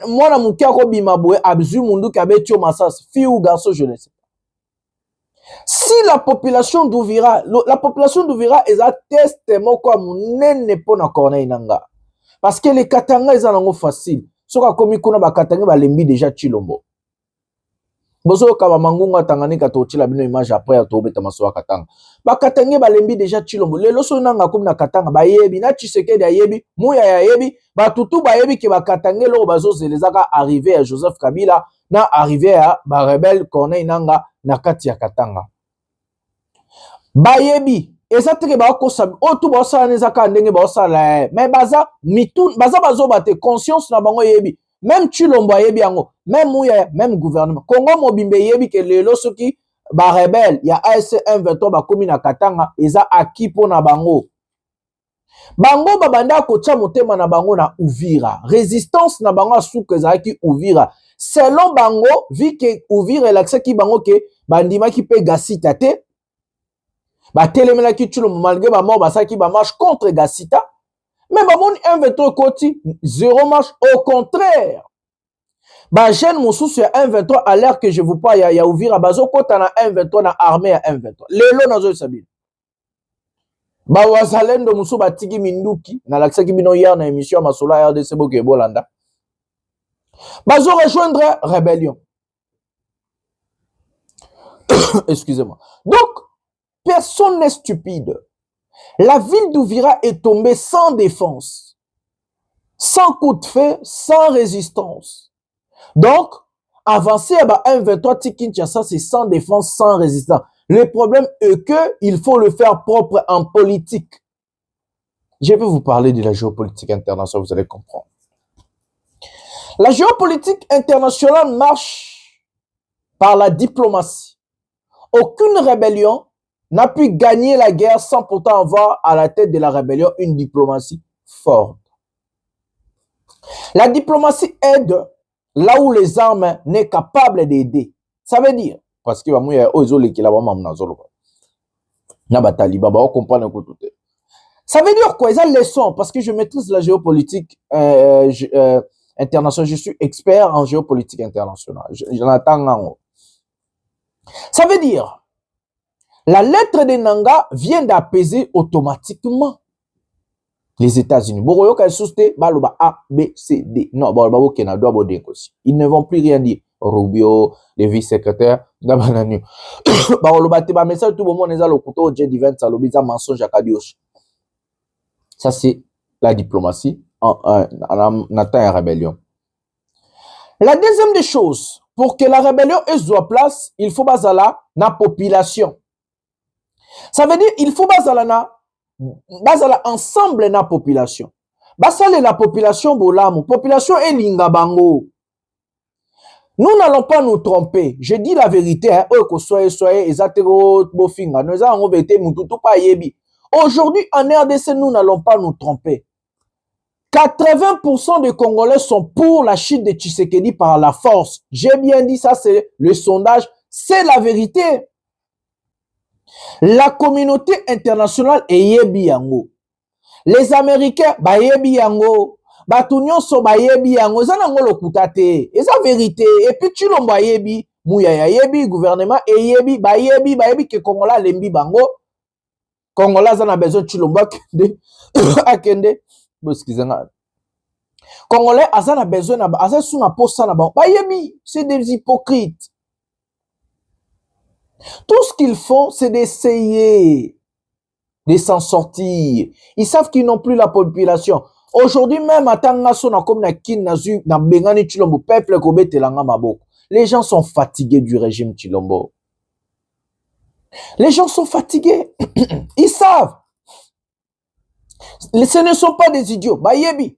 Moi, na moukiako bimaboué, abzu mundu kabetio massas, fille ou garçon, je ne sais pas. Si la population d'Ouvira est un testament comme nene pona corneille nanga. Parce que les Katanga, ils en ont facile. Soka komi kuna ba Katanga ba lembi déjà Chilombo. Bozo kaba mangunga Tanganyika tochila bino image après ya tobeta masoa Katanga. Ba Katanga balembi déjà Chilombo. Lelo so nanga comme na Katanga ba yebi na Tshisekedi ya yebi, Muya ya yebi, ba tutu ba yebi ki ba Katanga lo bazo zelezaka arrivé à Joseph Kabila na arrivé à ba rebelle Corneille Nanga na kati ya Katanga. Ba yebi ezatike ba ko sabi o tu ba sala nezaka ndenge ba sala mais baza mitu baza bazo bate conscience na bango yebi. Même Chilombo yebi yango, même Mouya, même gouvernement. Congo mobimbe yebi ke lelo soki ba rebelle ya AFC M23 ba komi na Katanga eza acquis pona bango. Bango babanda ko tia motema na bango na Uvira. Résistance na bango asuka ezaki Uvira. Selon bango, vi ke Uvira relaxe ki bango ke bandima ki pe Gasita te. Ba telemela ki Chilombo malgré ba mort basaki ba marche contre Gasita. Mais bon, M23 côté, zéro marche. Au contraire. Bah, jeune Moussou sur M23, à l'air que je vous parle, il y a ouvert à Bazo, quand on a M23, on a armé à M23. Lélo, n'a pas sabi. Bah, Wazalen de Moussou, bah, Tigi Minduki, n'a l'accès qui bino hier, na émission, ma sola, RDC, Boké, Bolanda. Bazo rejoindre rébellion. Excusez-moi. Donc, personne n'est stupide. La ville d'Ouvira est tombée sans défense, sans coup de feu, sans résistance. Donc, avancer à M23 Tikinchasa, c'est sans défense, sans résistance. Le problème est qu'il faut le faire propre en politique. Je vais vous parler de la géopolitique internationale, vous allez comprendre. La géopolitique internationale marche par la diplomatie. Aucune rébellion n'a pu gagner la guerre sans pourtant avoir à la tête de la rébellion une diplomatie forte. La diplomatie aide là où les armes n'est capable d'aider. Ça veut dire, parce que ça veut dire quoi? Ils ont leçon, parce que je maîtrise la géopolitique internationale. Je suis expert en géopolitique internationale. J'en attends. Ça veut dire, la lettre de Nanga vient d'apaiser automatiquement les États-Unis. A, B, C, D. Non, ils ne vont plus rien dire. Rubio, les vice-secrétaires, ça c'est la diplomatie en rébellion. La deuxième des choses, pour que la rébellion ait sa place, il faut baser la population. Ça veut dire il faut baser ensemble na population. Basale la population bolamu, population est lingabango. Nous n'allons pas nous tromper. Je dis la vérité, hein. Aujourd'hui, en RDC, nous n'allons pas nous tromper. 80% des Congolais sont pour la chute de Tshisekedi par la force. J'ai bien dit ça, c'est le sondage, c'est la vérité. La communauté internationale est yebi yango. Les Américains, ba yebi yango. Batunyon so ba yebi yango. Zanango lokutate. Et la vérité. Et puis Chilombo yebi. Mouya yebi. Gouvernement et yebi. Ba yebi ke Kongola lembi bango. Kongola zana besoin de Chilombo akende. Akende. Excusez-moi. Congolais azana besoin na asa suna posa na bango. Ba yebi. C'est des hypocrites. Tout ce qu'ils font, c'est d'essayer de s'en sortir. Ils savent qu'ils n'ont plus la population. Aujourd'hui même, les gens sont fatigués du régime Chilombo. Les gens sont fatigués. Ils savent. Ce ne sont pas des idiots.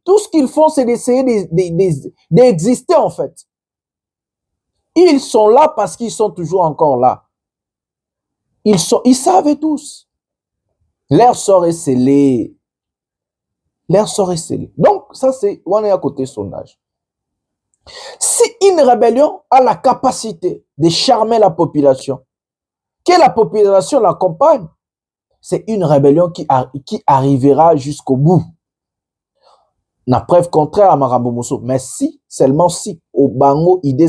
Tout ce qu'ils font, c'est d'essayer d'exister en fait. Ils sont là parce qu'ils sont toujours encore là. Ils savaient tous. Leur sort est scellé. Leur sort est scellé. Donc, ça c'est, on est à côté sondage. Si une rébellion a la capacité de charmer la population, que la population l'accompagne, c'est une rébellion qui arrivera jusqu'au bout. La preuve contraire à Marambo Mousso. Mais si, seulement si, au Bango, ils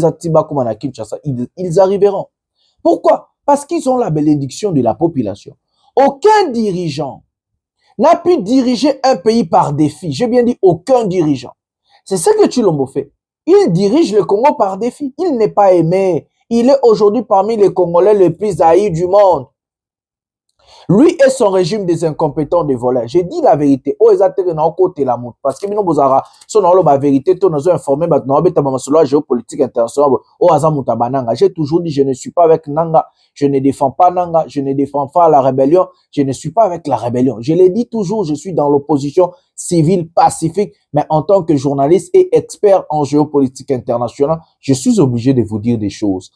arriveront. Pourquoi? Parce qu'ils ont la bénédiction de la population. Aucun dirigeant n'a pu diriger un pays par défi. J'ai bien dit aucun dirigeant. C'est ce que Chilombo fait. Il dirige le Congo par défi. Il n'est pas aimé. Il est aujourd'hui parmi les Congolais les plus haïs du monde. Lui et son régime des incompétents, des voleurs. J'ai dit la vérité. Oh, parce que nous avons la vérité, nous informé, la géopolitique internationale. Oh, j'ai toujours dit, je ne suis pas avec Nanga, je ne défends pas Nanga, je ne défends pas la rébellion, je ne suis pas avec la rébellion. Je l'ai dit toujours, je suis dans l'opposition civile pacifique, mais en tant que journaliste et expert en géopolitique internationale, je suis obligé de vous dire des choses.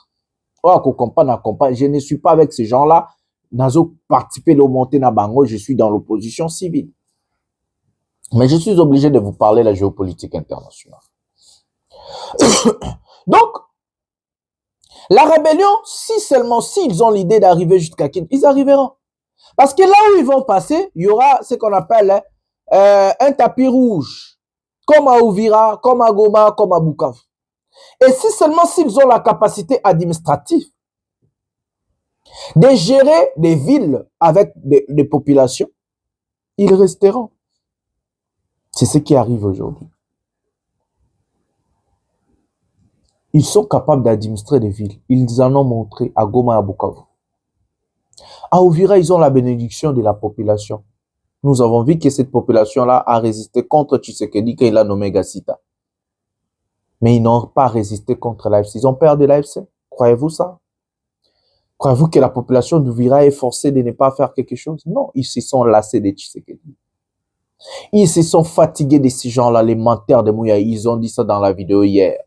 Oh, je ne suis pas avec ces gens-là. Nazo participer au monter na bango, je suis dans l'opposition civile. Mais je suis obligé de vous parler de la géopolitique internationale. Donc, la rébellion, si seulement s'ils ont l'idée d'arriver jusqu'à Kin, ils arriveront. Parce que là où ils vont passer, il y aura ce qu'on appelle un tapis rouge, comme à Ouvira, comme à Goma, comme à Bukavu. Et si seulement s'ils ont la capacité administrative de gérer des villes avec des populations, ils resteront. C'est ce qui arrive aujourd'hui. Ils sont capables d'administrer des villes. Ils en ont montré à Goma et à Bukavu. À Ouvira, ils ont la bénédiction de la population. Nous avons vu que cette population-là a résisté contre Tshisekedi quand il a nommé Gassita. Mais ils n'ont pas résisté contre l'AFC. Ils ont perdu l'AFC. Croyez-vous ça? Croyez-vous que la population d'Ouvira est forcée de ne pas faire quelque chose? Non, ils se sont lassés de Tshisekedi. Ils se sont fatigués de ces gens-là, les menteurs de Mouyaya. Ils ont dit ça dans la vidéo hier.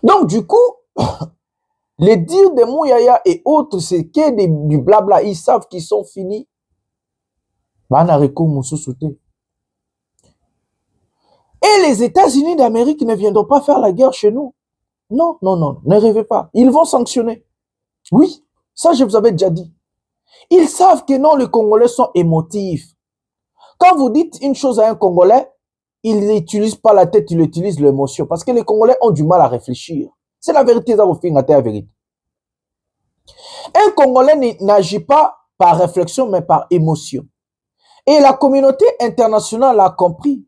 Donc, du coup, les dires de Mouyaya et autres, c'est que du blabla. Ils savent qu'ils sont finis. Et les États-Unis d'Amérique ne viendront pas faire la guerre chez nous. Non, non, non, ne rêvez pas. Ils vont sanctionner. Oui, ça je vous avais déjà dit. Ils savent que non, les Congolais sont émotifs. Quand vous dites une chose à un Congolais, il n'utilise pas la tête, il utilise l'émotion. Parce que les Congolais ont du mal à réfléchir. C'est la vérité, ça vous fait la vérité. Un Congolais n'agit pas par réflexion, mais par émotion. Et la communauté internationale a compris.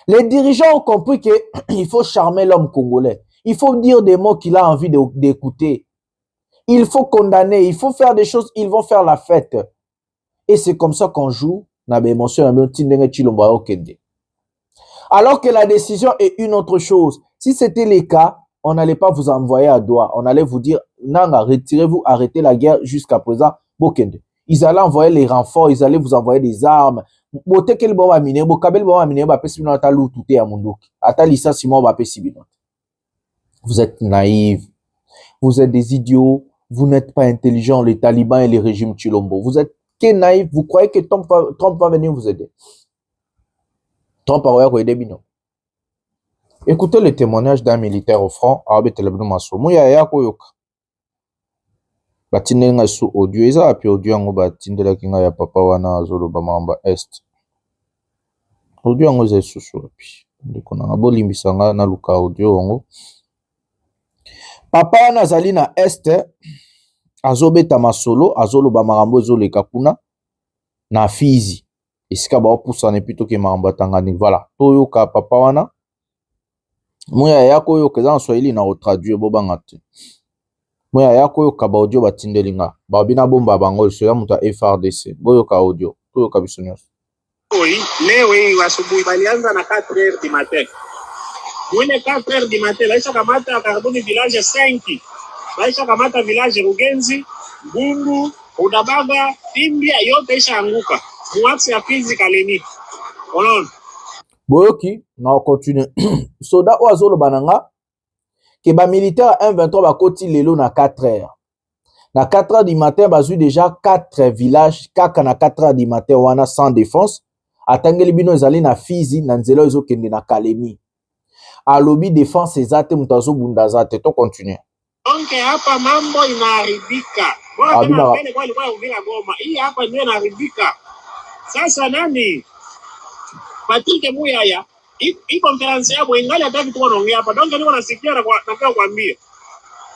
Les dirigeants ont compris qu'il faut charmer l'homme congolais. Il faut dire des mots qu'il a envie d'écouter. Il faut condamner, il faut faire des choses, ils vont faire la fête. Et c'est comme ça qu'on joue. Alors que la décision est une autre chose. Si c'était le cas, on n'allait pas vous envoyer à Doha. On allait vous dire, Nanga, retirez-vous, arrêtez la guerre jusqu'à présent. Ils allaient envoyer les renforts, ils allaient vous envoyer des armes. Vous êtes naïfs, vous êtes des idiots, vous n'êtes pas intelligents, les talibans et les régimes Chilombo. Vous êtes que naïfs, vous croyez que Trump va venir vous aider. Trump va vous aider, bino. Écoutez le témoignage d'un militaire au front, Arabe Telebno Masso. Mouya ya koyoka. Batinde nga su audio eza api audio yango batinde la kinga ya papa wana azolo bamamba est. Audio yango za susu api. Ndeko na bolimbisa nga na luka audio yango. Papa wana azali na est azobeta masolo azolo bamarambo ezoleka kuna na Fizi. Esika ba opusana plutôt que marambo tangani. Voilà. Toyoka papa wana. Moya yako yo keza Swahili na traduire bobanga te. Moya yako yo kaba audio batindelinga. Ba bina bomba bango so ya muta FRDC. Boyo ka audio. Toyo kabiso nyos. Leo hii asubuhi balianza na 4h du matin. Mwine 4h du matin laisha kamata karibuni village 5. Laisha kamata village Rugenzi, Gundu, Udabaga, Timbia yote isha anguka. Muaksi ya Fizi Kaleni. Unaona? Boyoki, na continue. Soda oazolo bananga ke ba militaire 123 ba koti lelo na 4h. Na 4h du matin bazui déjà 4 villages kaka na 4h du matin wana sans défense. Atangeli bino ezali na Fizi na nzela ezokende na Kalemi. Alobi défense ezate mutazo bundazate to continue. Donc hapa mambo inaharibika. Bora kama mbele kwa ilikuwa Uvira Goma. Hii hapa ndio inaharibika. Sasa nani? Patrick Mouyaya, hii conference yao ingali hata vitu wanaongea hapa. Donc niko nasikia na nataka kuambia.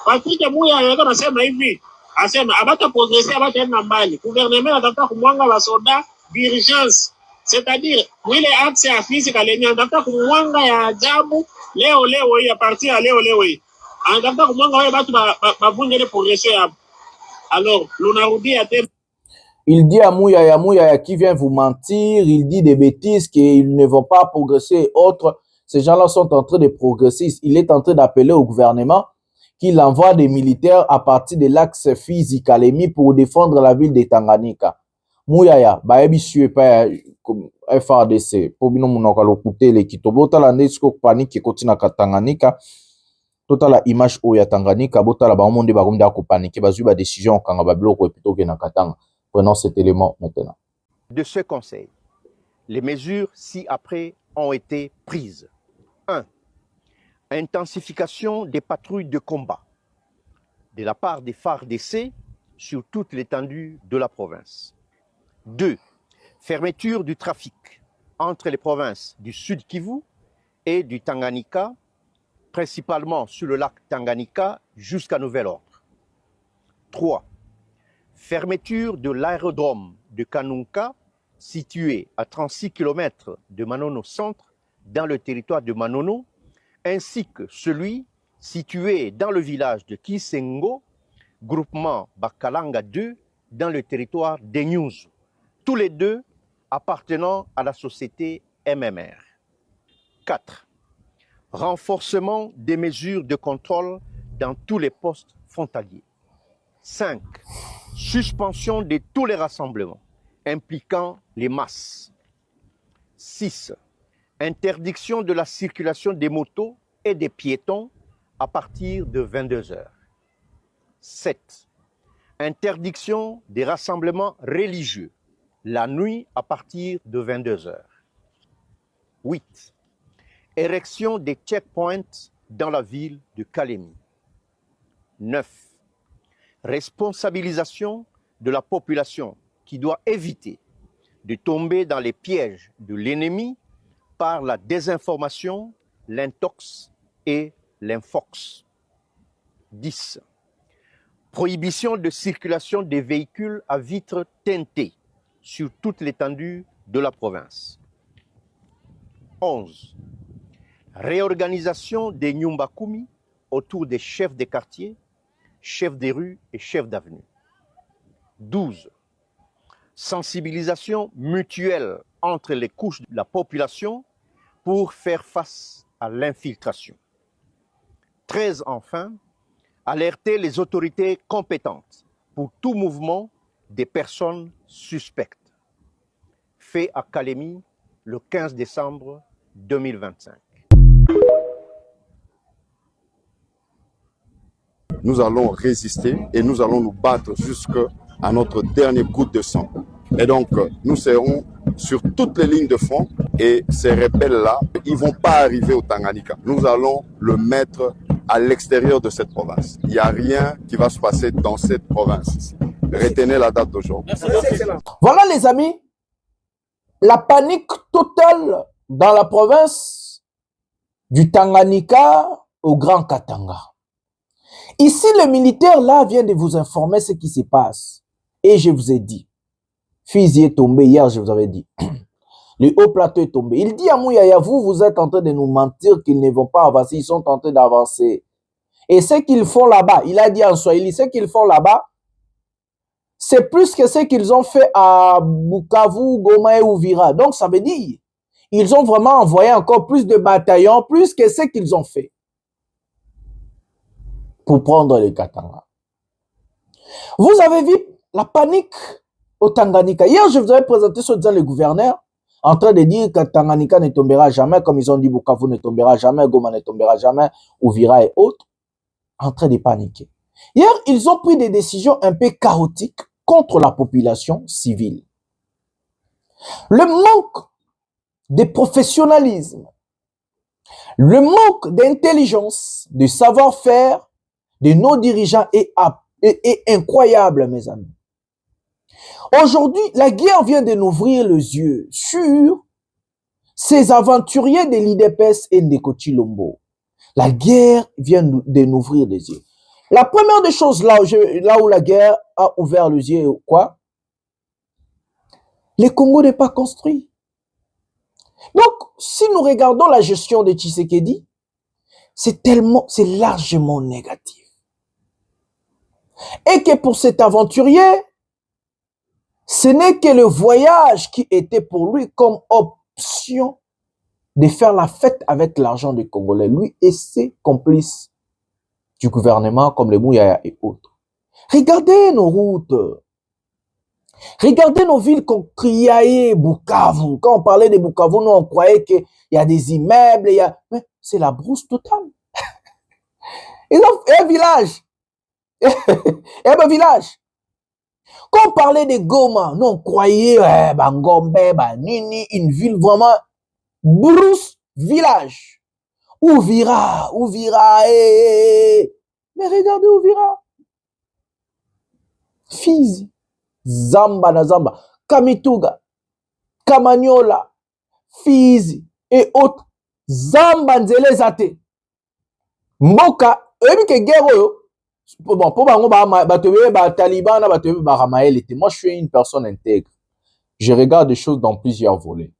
Patrick Mouyaya anasema hivi, asema abata progresser abata enda mbali. Gouvernement anataka kumwanga wa soda d'urgence. C'est-à-dire, mwile axe ya Fizi Kalemi anataka kumwanga ya ajabu leo hii a partir ya leo hii. En tant que moi, je progresser. Alors, l'Onarudi a été. Il dit à Mouyaya qui vient vous mentir, il dit des bêtises qu'ils ne vont pas progresser et autres. Ces gens-là sont en train de progresser. Il est en train d'appeler au gouvernement qu'il envoie des militaires à partir de l'axe physique Kalemi pour défendre la ville de Tanganyika. Mouyaya, baebi sué pa FRDC, pour bino munoko lokuté le kitobo tala nesko panique kotina Tanganyika. Totala image oya Tanganyika, botala ba monde ba komda ko paniquer bazui ba décision kanga ba bloko plutôt que na Katanga. Prenons cet élément maintenant. De ce conseil, les mesures ci-après ont été prises. 1. Intensification des patrouilles de combat de la part des FARDC sur toute l'étendue de la province. 2. Fermeture du trafic entre les provinces du Sud Kivu et du Tanganyika, principalement sur le lac Tanganyika jusqu'à nouvel ordre. 3. Fermeture de l'aérodrome de Kanunka, situé à 36 km de Manono Centre, dans le territoire de Manono, ainsi que celui situé dans le village de Kisengo, groupement Bakalanga 2, dans le territoire d'Enyuzu, tous les deux appartenant à la société MMR. 4. Renforcement des mesures de contrôle dans tous les postes frontaliers. 5. Suspension de tous les rassemblements impliquant les masses. 6. Interdiction de la circulation des motos et des piétons à partir de 22 heures. 7. Interdiction des rassemblements religieux la nuit à partir de 22 heures. 8. Érection des checkpoints dans la ville de Kalemi. 9. Responsabilisation de la population qui doit éviter de tomber dans les pièges de l'ennemi par la désinformation, l'intox et l'infox. 10. Prohibition de circulation des véhicules à vitres teintées sur toute l'étendue de la province. 11. Réorganisation des Nyumbakumi autour des chefs des quartiers, chefs des rues et chefs d'avenue. 12. Sensibilisation mutuelle entre les couches de la population pour faire face à l'infiltration. 13. Enfin, alerter les autorités compétentes pour tout mouvement des personnes suspectes. Fait à Kalemi le 15 décembre 2025. Nous allons résister et nous allons nous battre jusqu'à notre dernière goutte de sang. Et donc, nous serons sur toutes les lignes de front et ces rebelles-là, ils ne vont pas arriver au Tanganyika. Nous allons le mettre à l'extérieur de cette province. Il n'y a rien qui va se passer dans cette province. Retenez la date d'aujourd'hui. Voilà les amis, la panique totale dans la province du Tanganyika au Grand Katanga. Ici, le militaire là vient de vous informer ce qui se passe. Et je vous ai dit, Fizi est tombé, hier je vous avais dit, le haut plateau est tombé. Il dit à Mouyaya, vous êtes en train de nous mentir qu'ils ne vont pas avancer, ils sont en train d'avancer. Et ce qu'ils font là-bas, il a dit en Swahili, ce qu'ils font là-bas, c'est plus que ce qu'ils ont fait à Bukavu, Goma et Uvira. Donc ça veut dire, ils ont vraiment envoyé encore plus de bataillons, plus que ce qu'ils ont fait pour prendre les Katanga. Vous avez vu la panique au Tanganyika. Hier, je vous avais présenté ce disant le gouverneur en train de dire que Tanganyika ne tombera jamais, comme ils ont dit Bukavu ne tombera jamais, Goma ne tombera jamais, Uvira et autres, en train de paniquer. Hier, ils ont pris des décisions un peu chaotiques contre la population civile. Le manque de professionnalisme, le manque d'intelligence, de savoir-faire de nos dirigeants est incroyable, mes amis. Aujourd'hui, la guerre vient de nous ouvrir les yeux sur ces aventuriers de l'IDPS et de Kochilombo. La guerre vient de nous ouvrir les yeux. La première des choses là où la guerre a ouvert les yeux, quoi? Le Congo n'est pas construit. Donc, si nous regardons la gestion de Tshisekedi, c'est largement négatif. Et que pour cet aventurier, ce n'est que le voyage qui était pour lui comme option de faire la fête avec l'argent des Congolais, lui et ses complices du gouvernement comme les Mouyaya et autres. Regardez nos routes. Regardez nos villes comme Kriaye, Bukavu. Quand on parlait de Bukavu, nous on croyait qu'il y a des immeubles, mais c'est la brousse totale. Ils ont un village. Un village. Quand on parlait de Goma, nous on croyait Bangombe, Nini, une ville vraiment brousse village. Ouvira. Mais regardez Ouvira. Fizi. Zamba na Zamba, Kamituga, Kamanyola, Fizi et autres. Zamba nzele zate. Mboka, ebi ke guerre bon, pour Taliban, moi je suis une personne intègre. Je regarde des choses dans plusieurs volets.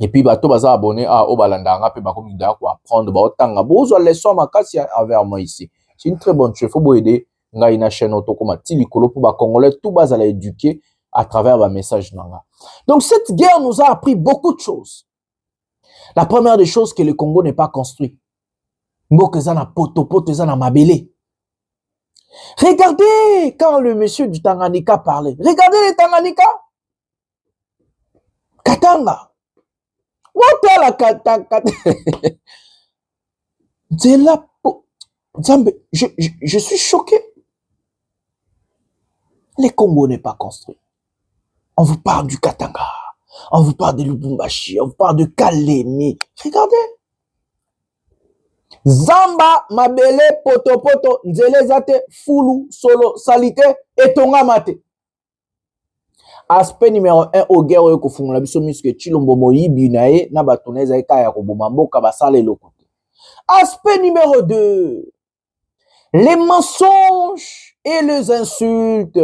Et puis bato baza abonné à Obalandanga pe bakomida ko apprendre ba otanga bozo leçon makasi envers moi ici. C'est une très bonne chose, faut aider. Nga ina chaîne otokoma tilikolo pour ba congolais tout bas à l'éduquer à travers ba message nanga. Donc cette guerre nous a appris beaucoup de choses. La première des choses que le Congo n'est pas construit. Mboka na poto na mabele. Regardez quand le monsieur du Tanganyika parlait. Regardez les Tanganyika. Katanga. What la Katanga. C'est là. Je suis choqué. Le Congo n'est pas construit. On vous parle du Katanga, on vous parle de Lubumbashi, on vous parle de Kalemi. Regardez. Zamba, Mabele, Poto, Nzele Zate, Fulu, Solo, Salite, et Tonga Mate. Aspect numéro 1 au guerre au Kofunga, la biso miske Chilombo Moyibi nae, na batoneza eka ya Kobomambo kabasale lokote. Aspect numéro 2. Les mensonges et les insultes,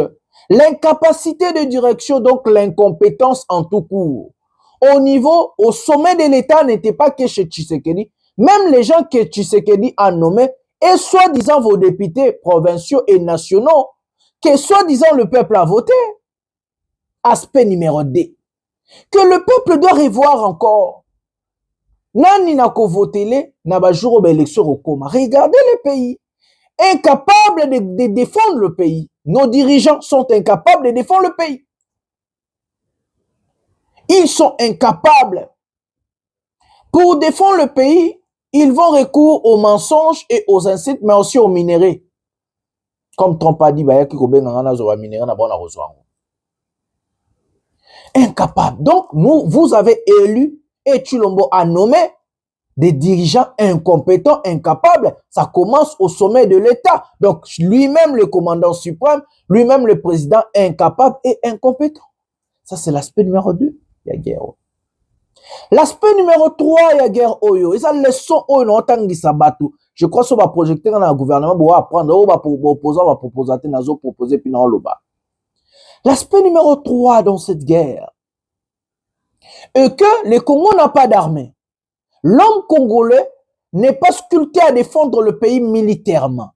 l'incapacité de direction, donc l'incompétence en tout court. Au sommet de l'État n'était pas que chez Tshisekedi, même les gens que Tshisekedi a nommés, et soi-disant vos députés provinciaux et nationaux, que soi-disant le peuple a voté. Aspect numéro 2. Que le peuple doit revoir encore. Nani nako votele na ba jour élection au coma. Regardez le pays. Incapables de défendre le pays. Nos dirigeants sont incapables de défendre le pays. Ils sont incapables. Pour défendre le pays, ils vont recours aux mensonges et aux insultes, mais aussi aux minéraux. Comme Trump a dit, incapable. Donc, vous avez élu et Chilombo a nommé des dirigeants incompétents, incapables. Ça commence au sommet de l'État. Donc, lui-même, le commandant suprême, lui-même, le président, incapable et incompétent. Ça, c'est l'aspect numéro 2. Il y a guerre. L'aspect numéro 3, il y a guerre. Et ça, leçon, je crois que ça va projeter dans le gouvernement pour apprendre. On va proposer, puis dans le bas. L'aspect numéro 3 dans cette guerre est que le Congo n'a pas d'armée. L'homme congolais n'est pas sculpté à défendre le pays militairement.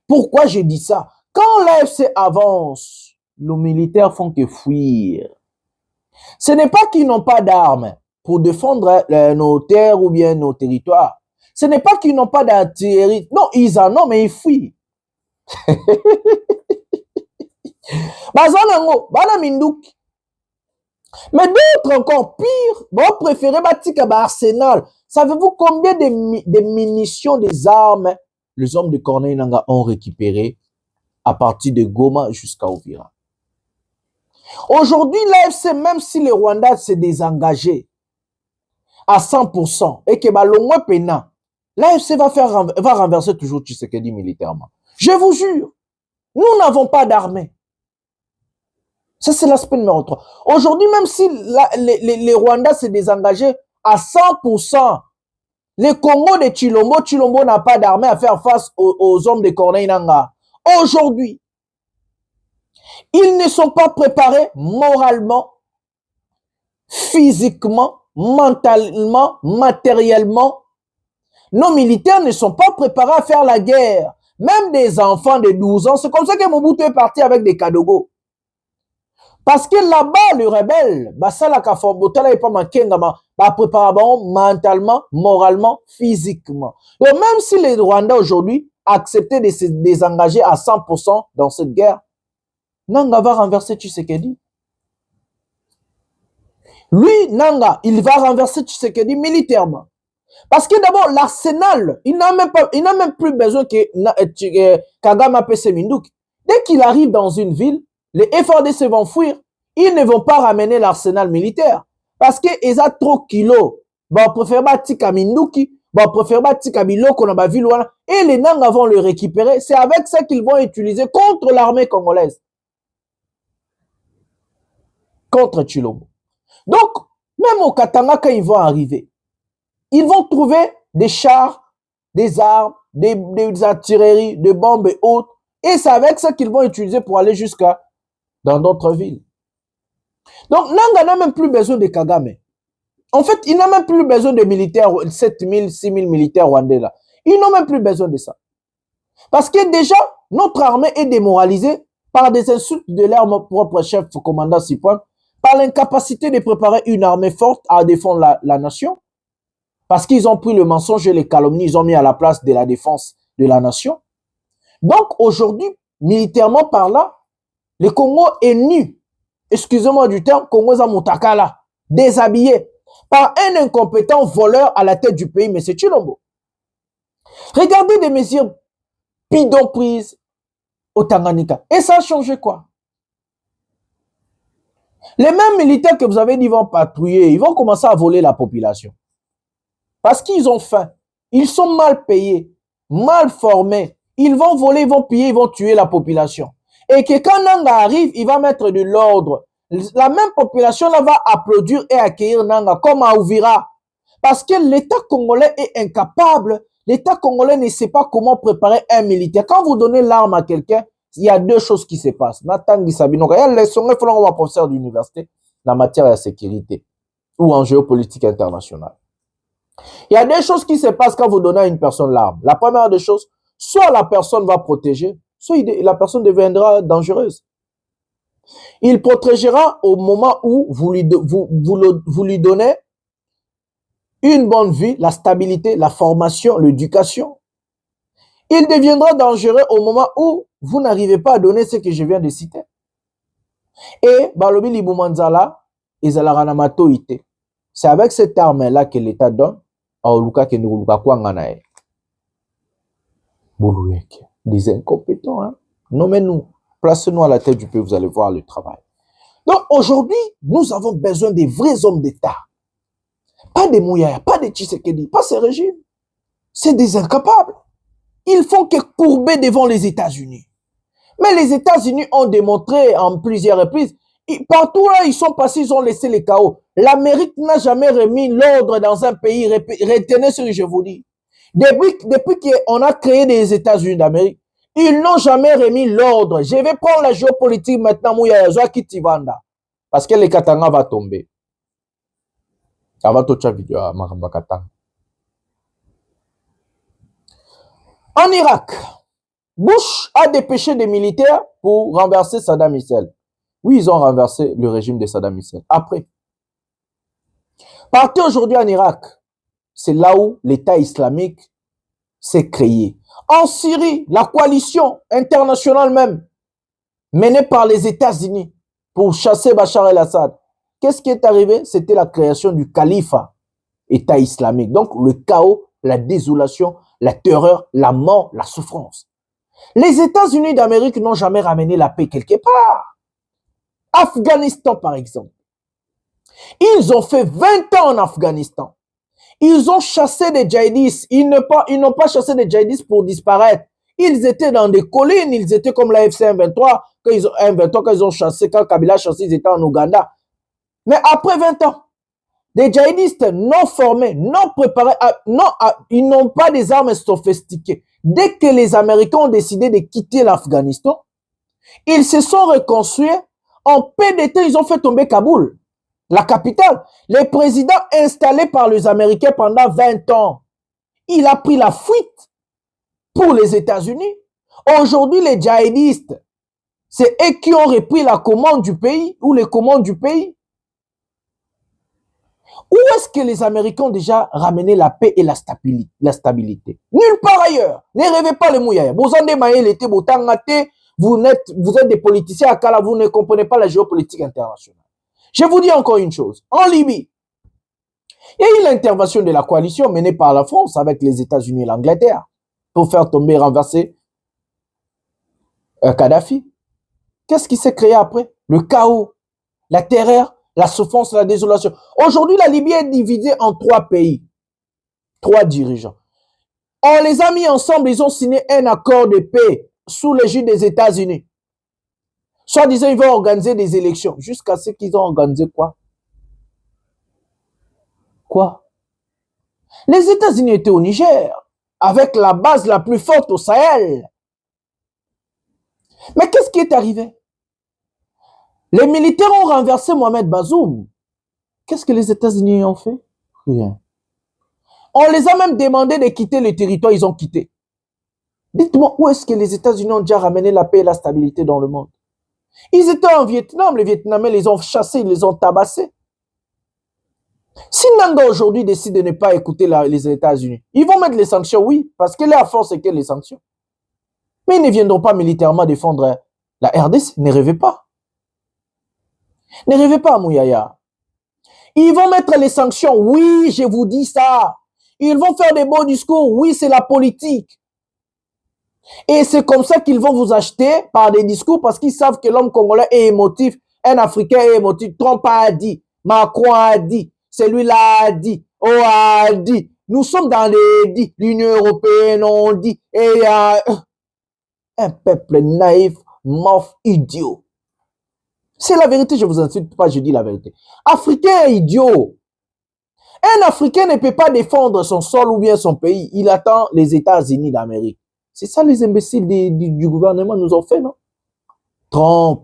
Pourquoi je dis ça? Quand l'AFC avance, nos militaires font que fuir. Ce n'est pas qu'ils n'ont pas d'armes pour défendre nos terres ou bien nos territoires. Ce n'est pas qu'ils n'ont pas d'artillerie. Non, ils en ont, mais ils fuient. Mais d'autres encore pire, vont préférer bâtir Arsenal. Savez-vous combien de munitions, des armes les hommes de Corneille Nangaa ont récupéré à partir de Goma jusqu'à Uvira? Aujourd'hui, l'AFC, même si le Rwanda s'est désengagé à 100% et que Balongwe Pena, l'AFC va renverser toujours Tshisekedi militairement. Je vous jure, nous n'avons pas d'armée. Ça, c'est l'aspect numéro 3. Aujourd'hui, même si les Rwandais s'est désengagé à 100%, le Congo de Chilombo n'a pas d'armée à faire face aux hommes de Corneille Nangaa. Aujourd'hui, ils ne sont pas préparés moralement, physiquement, mentalement, matériellement. nos militaires ne sont pas préparés à faire la guerre. Même des enfants de 12 ans, c'est comme ça que Mobutu est parti avec des Kadogo. Parce que là-bas, le rebelle, mentalement, moralement, physiquement. Donc même si les Rwandais aujourd'hui acceptaient de se désengager à 100% dans cette guerre, Nanga va renverser Tshisekedi. Lui, Nanga, il va renverser Tshisekedi militairement. Parce que d'abord, l'arsenal, il n'a même plus besoin que Kagame appelle Mindouk. Dès qu'il arrive dans une ville, les FARDC vont fuir. Ils ne vont pas ramener l'arsenal militaire. Parce qu'ils ont trop kilos. Bon, préfère Tika Mindouki. Bon, préfère Tika Biloko dans la ville. Et les Nanga vont le récupérer. C'est avec ça qu'ils vont utiliser contre l'armée congolaise. Contre Chilombo. Donc, même au Katanga, quand ils vont arriver, ils vont trouver des chars, des armes, des artilleries, des bombes et autres. Et c'est avec ça qu'ils vont utiliser pour aller jusqu'à dans d'autres villes. Donc, Nanga n'a même plus besoin de Kagame. En fait, il n'a même plus besoin de militaires, 7000, 6000 militaires rwandais là. Ils n'ont même plus besoin de ça. Parce que déjà, notre armée est démoralisée par des insultes de leur propre chef, commandant Sipoin, par l'incapacité de préparer une armée forte à défendre la nation. Parce qu'ils ont pris le mensonge et les calomnies, ils ont mis à la place de la défense de la nation. Donc, aujourd'hui, militairement par là, le Congo est nu. Excusez-moi du terme, Congo Zamutakala, déshabillé par un incompétent voleur à la tête du pays, M. Chilombo. Regardez des mesures bidons prises au Tanganyika. Et ça a changé quoi? Les mêmes militaires que vous avez dit vont patrouiller, ils vont commencer à voler la population. Parce qu'ils ont faim. Ils sont mal payés, mal formés. Ils vont voler, ils vont piller, ils vont tuer la population. Et que quand Nanga arrive, il va mettre de l'ordre. La même population là va applaudir et accueillir Nanga comme à Ouvira. Parce que l'État congolais est incapable. L'État congolais ne sait pas comment préparer un militaire. Quand vous donnez l'arme à quelqu'un, il y a deux choses qui se passent. Nathan Gisabino, il y a les songles professeur d'université en matière de sécurité ou en géopolitique internationale. Il y a des choses qui se passent quand vous donnez à une personne l'arme. La première des choses, soit la personne va protéger, soit la personne deviendra dangereuse. Il protégera au moment où vous lui donnez une bonne vie, la stabilité, la formation, l'éducation. Il deviendra dangereux au moment où vous n'arrivez pas à donner ce que je viens de citer. Et Balobi Libumanzala, Izalarana Ite. C'est avec cette arme-là que l'État donne à Oluka Kenuluka Kwanganae. Boulouyek. Des incompétents, hein. Nommez-nous. Placez-nous à la tête du pays, vous allez voir le travail. Donc aujourd'hui, nous avons besoin des vrais hommes d'État. Pas des Mouyaya, pas des Tshisekedi, pas ces régimes. C'est des incapables. Ils font que courber devant les États-Unis. Mais les États-Unis ont démontré en plusieurs reprises, partout là ils sont passés, ils ont laissé les chaos. L'Amérique n'a jamais remis l'ordre dans un pays. Retenez ce que je vous dis. Depuis qu'on a créé les États-Unis d'Amérique, ils n'ont jamais remis l'ordre. Je vais prendre la géopolitique maintenant, Mouyaya Kitivanda. Parce que les Katanga va tomber. En Irak, Bush a dépêché des militaires pour renverser Saddam Hussein. Oui, ils ont renversé le régime de Saddam Hussein. Après, partez aujourd'hui en Irak. C'est là où l'État islamique s'est créé. En Syrie, la coalition internationale même, menée par les États-Unis pour chasser Bachar el-Assad. Qu'est-ce qui est arrivé? C'était la création du califat, État islamique. Donc le chaos, la désolation, la terreur, la mort, la souffrance. Les États-Unis d'Amérique n'ont jamais ramené la paix quelque part. Afghanistan, par exemple. Ils ont fait 20 ans en Afghanistan. Ils ont chassé des djihadistes. Ils n'ont pas chassé des djihadistes pour disparaître. Ils étaient dans des collines. Ils étaient comme la FC-M23. Quand ils ont chassé, quand Kabila a chassé, ils étaient en Ouganda. Mais après 20 ans, des djihadistes non formés, non préparés, ils n'ont pas des armes sophistiquées. Dès que les Américains ont décidé de quitter l'Afghanistan, ils se sont reconstruits. En peu de temps, ils ont fait tomber Kaboul, la capitale. Les présidents installés par les Américains pendant 20 ans, il a pris la fuite pour les États-Unis. Aujourd'hui, les djihadistes, c'est eux qui ont repris la commande du pays ou les commandes du pays. Où est-ce que les Américains ont déjà ramené la paix et la stabilité? Nulle part ailleurs. Ne rêvez pas le Mouyaya. Vous êtes des politiciens à Kala, vous ne comprenez pas la géopolitique internationale. Je vous dis encore une chose. En Libye, il y a eu l'intervention de la coalition menée par la France avec les États-Unis et l'Angleterre pour faire tomber, renverser Kadhafi. Qu'est-ce qui s'est créé après? Le chaos, la terreur, la souffrance, la désolation. Aujourd'hui, la Libye est divisée en 3 pays, 3 dirigeants. On les a mis ensemble, ils ont signé un accord de paix sous l'égide des États-Unis. Soit disant, ils vont organiser des élections. Jusqu'à ce qu'ils ont organisé quoi? Quoi? Les États-Unis étaient au Niger, avec la base la plus forte au Sahel. Mais qu'est-ce qui est arrivé? Les militaires ont renversé Mohamed Bazoum. Qu'est-ce que les États-Unis ont fait? Rien. On les a même demandé de quitter le territoire, ils ont quitté. Dites-moi, où est-ce que les États-Unis ont déjà ramené la paix et la stabilité dans le monde? Ils étaient en Vietnam, les Vietnamiens les ont chassés, ils les ont tabassés. Si Nanga aujourd'hui décide de ne pas écouter les États-Unis, ils vont mettre les sanctions, oui, parce que la force c'est que les sanctions. Mais ils ne viendront pas militairement défendre la RDC, ne rêvez pas. Ne rêvez pas, Mouyaya. Ils vont mettre les sanctions, oui, je vous dis ça. Ils vont faire des beaux discours, oui, c'est la politique. Et c'est comme ça qu'ils vont vous acheter par des discours parce qu'ils savent que l'homme congolais est émotif, un Africain est émotif. Trump a dit, Macron a dit, celui-là a dit, a dit. Nous sommes dans les dits, l'Union européenne on dit, et il y a un peuple naïf, mort, idiot. C'est la vérité, je vous insulte pas, je dis la vérité. Africain idiot. Un Africain ne peut pas défendre son sol ou bien son pays. Il attend les États-Unis d'Amérique. C'est ça les imbéciles du gouvernement nous ont fait, non? Trump,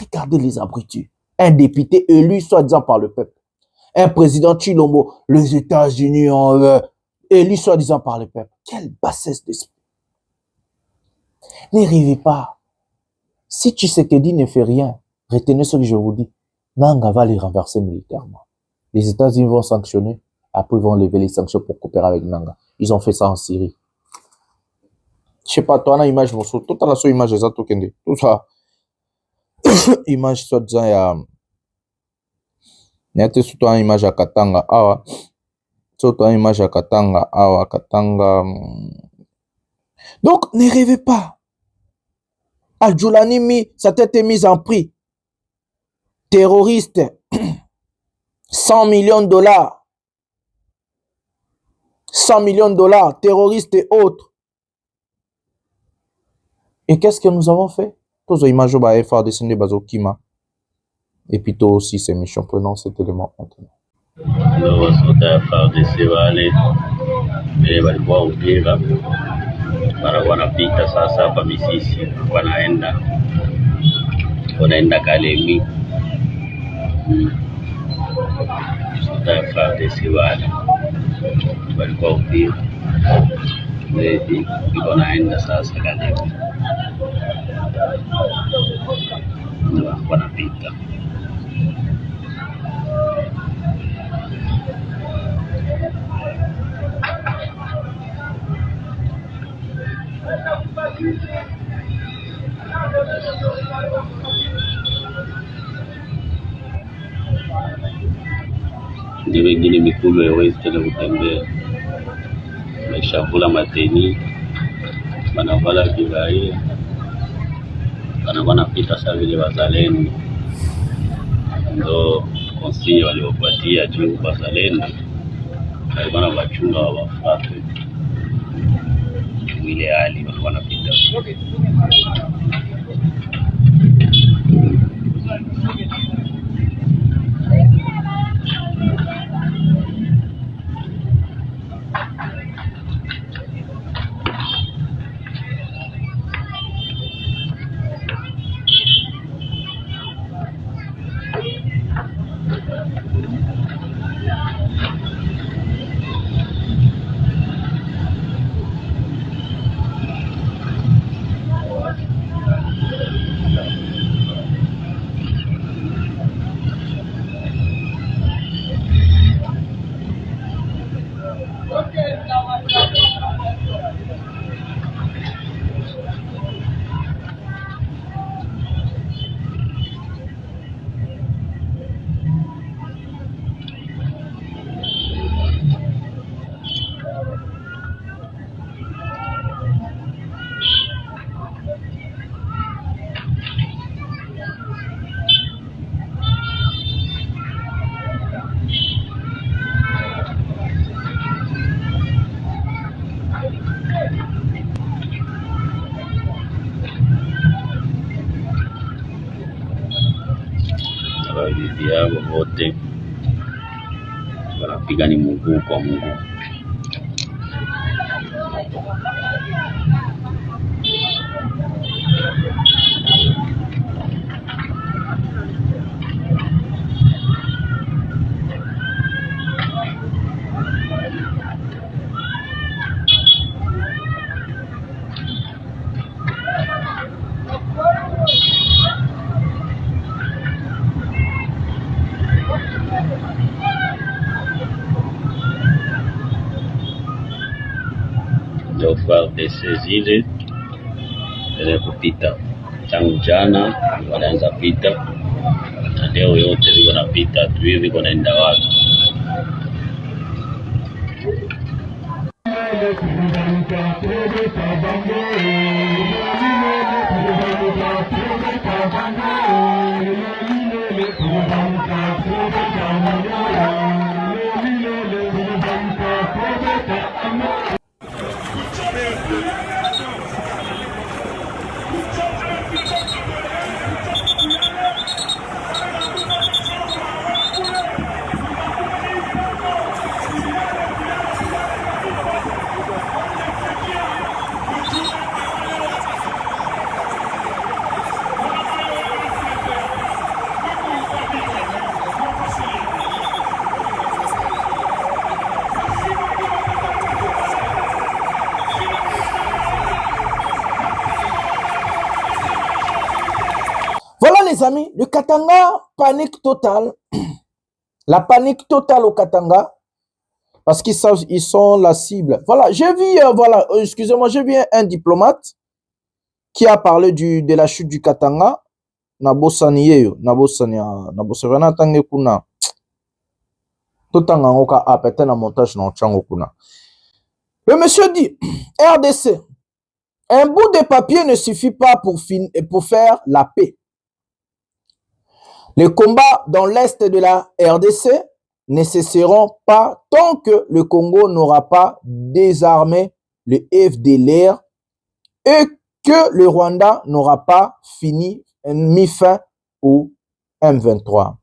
Regardez les abrutis. Un député élu, soi-disant par le peuple. Un président Chilombo, les États-Unis ont élu, soi-disant par le peuple. Quelle bassesse d'esprit. Ne rêvez pas. Si Tshisekedi ne fait rien, retenez ce que je vous dis. Nanga va les renverser militairement. Les États-Unis vont sanctionner. Après, ils vont lever les sanctions pour coopérer avec Nanga. Ils ont fait ça en Syrie. Je sais pas, toi, on a image, tout à la image, tout ça. Image, soit disant, il y a surtout une image à Katanga, awa. Surtout une image à Katanga, awa, Katanga. Donc, ne rêvez pas. Al-Joulani, sa tête est mise en prix. Terroriste, 100 millions de dollars. 100 millions de dollars, terroristes et autres. Et qu'est-ce que nous avons fait? Tous les images de FARDC descendre bazo Kima. Et puis toi aussi, c'est méchant. Prenons cet élément maintenant. Ndio soda FARDC wale walikuwa Uvira, wanapita sasa hapa Misisi, wanaenda Kalemi. Soda FARDC wale walikuwa Uvira, wanaenda sasa Kalemi, wanapita. Ndio wengine mikulu hawezi tena kutembea, wameshavula mateni, wanavala kivai, wanapita sasa vile wazalendo. Ndio konsi waliopatia juu wazalendo walikuwa wachunga wafuate ile hali wanapita. kati yao wote wanapigana mguu kwa mguu. Ndio FARDC zile kupita tangu jana wanaanza pita, na leo yote viko napita tu hivi, viko naenda wapi? Voilà les amis, le Katanga, panique totale. La panique totale au Katanga. Parce qu'ils savent, ils sont la cible. Voilà, j'ai vu, excusez-moi, j'ai vu un diplomate qui a parlé de la chute du Katanga. Le monsieur dit, RDC, un bout de papier ne suffit pas pour faire la paix. Les combats dans l'est de la RDC ne cesseront pas tant que le Congo n'aura pas désarmé le FDLR et que le Rwanda n'aura pas mis fin au M23.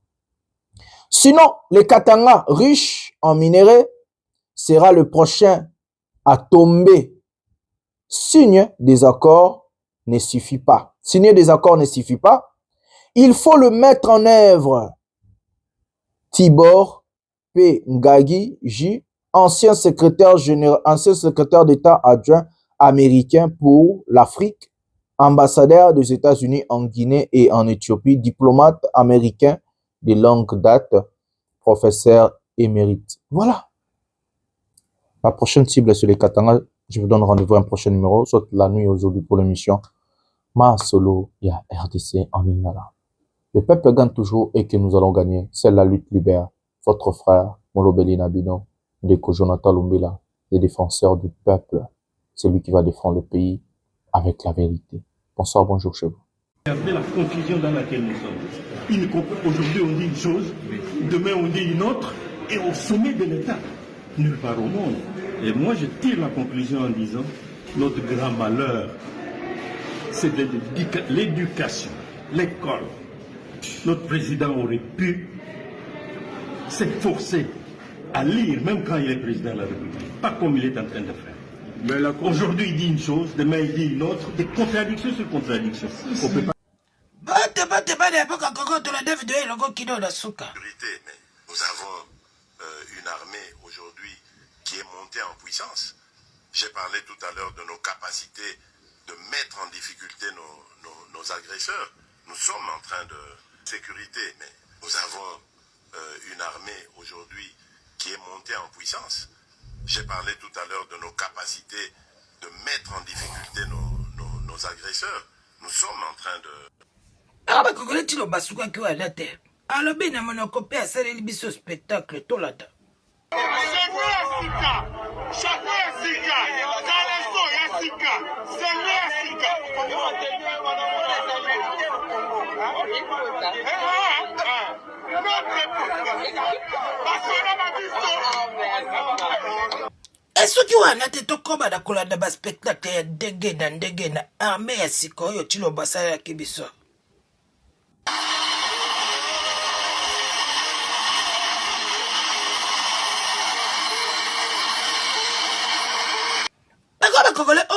Sinon, le Katanga, riche en minerais, sera le prochain à tomber. Signer des accords ne suffit pas. Signer des accords ne suffit pas. Il faut le mettre en œuvre. Tibor P. Ngagi J, ancien secrétaire d'État adjoint américain pour l'Afrique, ambassadeur des États-Unis en Guinée et en Éthiopie, diplomate américain de longue date, professeur émérite. Voilà. La prochaine cible sur les Katanga. Je vous donne rendez-vous à un prochain numéro, soit la nuit aujourd'hui pour l'émission. Ma solo, il y a RDC en Lingala. Le peuple gagne toujours et que nous allons gagner. C'est la lutte libère. Votre frère, Molobeli Nabino, Ndeko Jonathan Lumbila, les défenseurs du peuple. C'est lui qui va défendre le pays avec la vérité. Bonsoir, bonjour chez vous. Regardez la confusion dans laquelle nous sommes. Aujourd'hui, on dit une chose, demain, on dit une autre, et au sommet de l'État, nulle part au monde. Et moi, je tire la conclusion en disant, notre grand malheur, c'est l'éducation, l'école. Notre président aurait pu s'efforcer à lire, même quand il est président de la République, pas comme il est en train de faire. Mais aujourd'hui, il dit une chose, demain, il dit une autre, des contradictions sur contradictions. On peut pas... Nous avons une armée aujourd'hui qui est montée en puissance. J'ai parlé tout à l'heure de nos capacités de mettre en difficulté nos agresseurs. Nous sommes en train de sécurité, mais nous avons une armée aujourd'hui qui est montée en puissance. J'ai parlé tout à l'heure de nos capacités de mettre en difficulté nos agresseurs. Nous sommes en train de... spectacle tolata. Esoki wana te tokoba da kolanda ba spectacle ya ndenge na armée ya sika oyo tilo basala ya kibiso.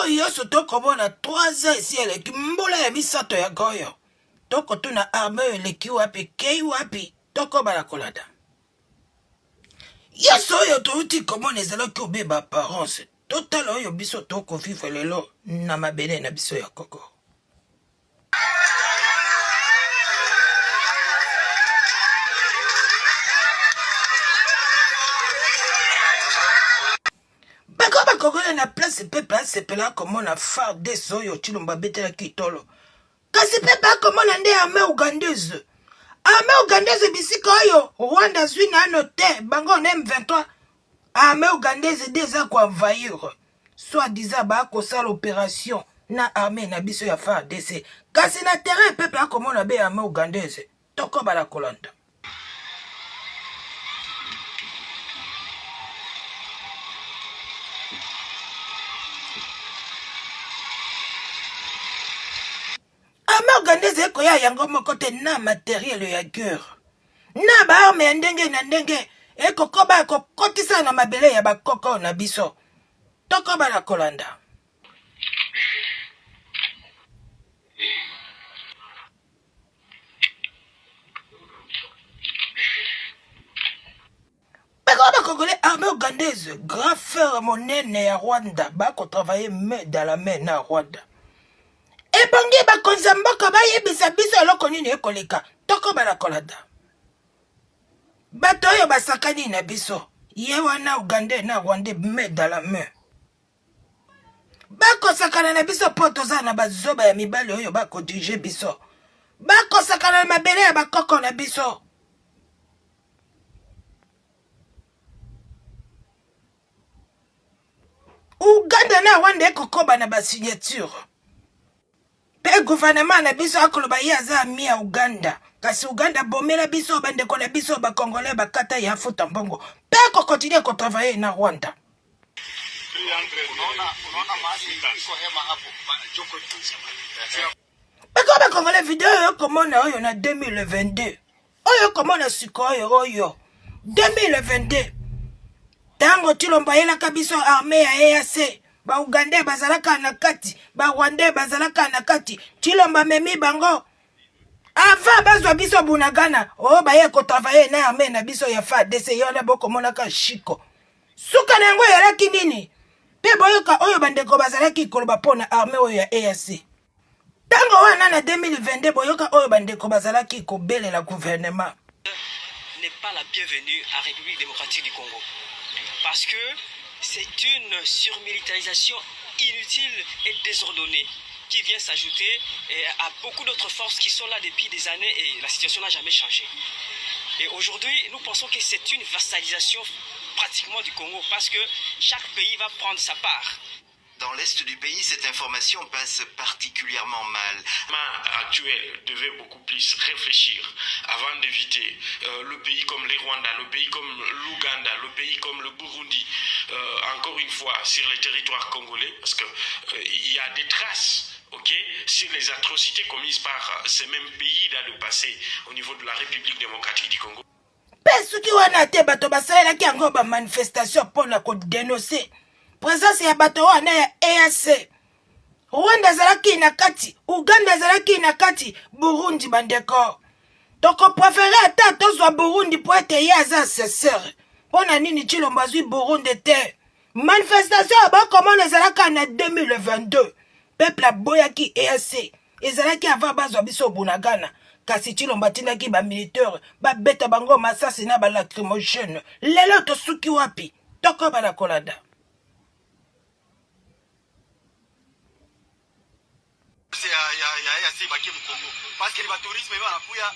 oyo so tokomona 3 ans esi eleki mbula ya misato ya goyo tokotuna arme oyo eleki wapi kei wapi tokobala kolanda yeso oyo touti komona ezalaki obeba apparence totala oyo biso tokovivre lelo na mabele na biso ya koko bakokole na place pepe asepela komona FARDC oyo Tshilombo abetelaki tolo kasi pepe akomona nde arme ugandaise bisika oyo Rwanda zwi nano te bango na M23 arme ugandaise nde eza koenvahir soi-disant bakosala opération na arme na biso ya FARDC kasi na terrain pepe akomona be arme ugandaise tokobala kolanda Ugandaise ekoya yango moko te na matériel ya guerre na baarme ya ndenge na ndenge ekokoba ekokotisa na mabele ya bakoko na biso tokobala kolanda bakongolais armée ugandaise grand frère monene ya Rwanda bakotravaille main dans la main na Rwanda ebongi bakonza mboka bayebisa biso eloko nini ekoleka tokobala kolanda bato oyo basakani na biso ye wana Uganda na Rwanda main dans la main bakosakana na biso po toza na bazoba ya mibali oyo bakodirige biso bakosakana na mabele ya bakoko na biso Uganda na Rwanda ekokoba na basignature pe gouvernement na biso akoloba ye aza ami ya Uganda kasi Uganda bomela biso bandeko na biso bakongolais bakata ya futa mbongo pe kokontinue kotravailler na Rwanda bako bakongolais video oyo komona oyo na 2022 oyo komona siko oyo 2022 tango Tshilombo ayelaka biso arme ya EAC ba Uganda bazalaka na kati ba Rwanda bazalaka na kati Tshilombo amemi bango avant bazwa biso bunagana o baye ko travailler na arme na biso ya FARDC yona boko monaka shiko suka na ngo yalaki nini pe boyoka oyo bandeko bazalaki koloba pona arme oyo ya EAC tango wana na 2022 boyoka oyo bandeko bazalaki ko belela gouvernement n'est pas la bienvenue à République démocratique du Congo parce que c'est une surmilitarisation inutile et désordonnée qui vient s'ajouter à beaucoup d'autres forces qui sont là depuis des années et la situation n'a jamais changé. Et aujourd'hui, nous pensons que c'est une vassalisation pratiquement du Congo parce que chaque pays va prendre sa part. Dans l'est du pays, cette information passe particulièrement mal. Le gouvernement actuel devait beaucoup plus réfléchir avant d'éviter le pays comme les Rwanda, le pays comme l'Ouganda, le pays comme le Burundi, encore une fois sur les territoires congolais, parce qu'il y a des traces sur les atrocités commises par ces mêmes pays dans le passé au niveau de la République démocratique du Congo. Pesuki wana te bato basalelaki yango ba manifestation pona ko dénoncer présence ya bato wana ya EAC. Rwanda zalaki na kati, Uganda zalaki na kati, Burundi bandeko. Toko préféré ata tozwa Burundi po ete ye aza assesseur. Pona nini Tshilombo azwi Burundi te. Manifestation ba komona zalaka na 2022. Peuple aboyaki EAC. Ezalaki avant bazwa biso bunagana. Kasi Tshilombo atindaki ba militaire, ba beta bango masasi na ba lacrymogène. Lelo tosuki wapi? Toko bala kolanda. ya baki Mkongo parce que tourisme hiyo wanakuya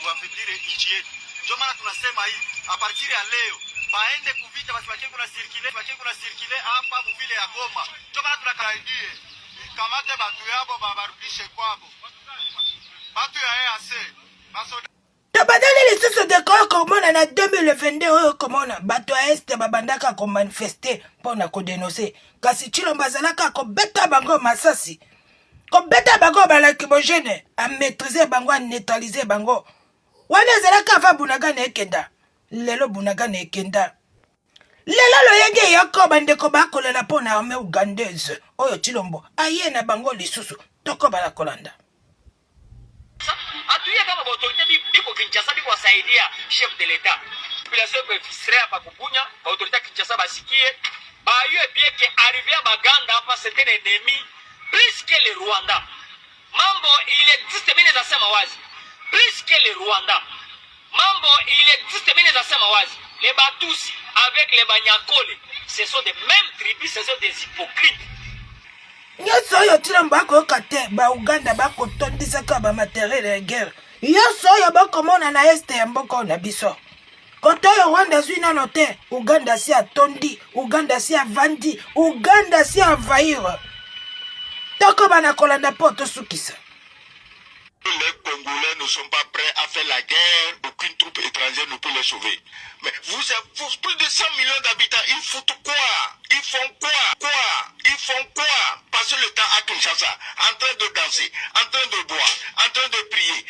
wafidhili nchi yetu. Ndio maana tunasema hii a partir ya leo baende kuvita basi baki kuna circuler hapa mvile ya Goma. Ndio maana tunakaidie kamate batu yabo babarudishe kwabo. Batu ya EAC baso tabadali lisusu de komona na 2022 oyo komona bato ya este babandaka ko manifester pona ko dénoncer kasi Tshilombo azalaka ko beta bango masasi ko beta bango balacrymogène a maîtriser bango a neutraliser bango wana ezalaka ava bunagana ekenda lelo bunagana ekenda Lelo loyenge yako bandeko bakolela pona armée ougandaise. Oyo Chilombo aye na bango lisusu toko bala kolanda. Atuye kama autorité biko Kinshasa biko wasaidia chef de l'état. Population ko fisre pa kubunya, autorité Kinshasa basikie. Ba yo bien que arrivé à Baganda parce que c'était l'ennemi plus que le Rwanda. Mambo il existe mine za sema wazi. Plus que le Rwanda. Mambo il existe mine za sema wazi. Les Batusi avec les Banyakole, ce sont des mêmes tribus, ce sont des hypocrites. Yoso yo Chilombo akoyoka te ba Uganda bakotondisaka ba matériel ya guerre. Yoso yo bakomona na este ya mboka na biso. Koto yo Rwanda zwi nano te, Uganda si atondi, Uganda si avandi, Uganda si envahir. Toko bana kolanda poto sukisa. Les Congolais ne sont pas prêts à faire la guerre, aucune troupe étrangère ne peut les sauver. Mais vous avez plus de 100 millions d'habitants, ils font quoi? Ils font quoi? Ils font quoi? Passer le temps à Kinshasa, en train de danser, en train de boire, en train de prier.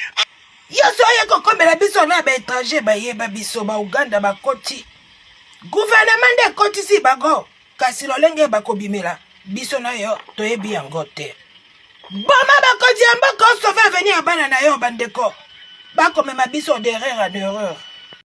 Yoso yeko komela biso na ba étranger ba yeba biso ba Uganda ba koti. Gouvernement de koti si bago, kasi lolenge bakobimela. Biso na yo toyebi yango te. Bama bakoti yamba ko sauver venir bana na yo bandeko. Bakomema biso d'erreur en erreur.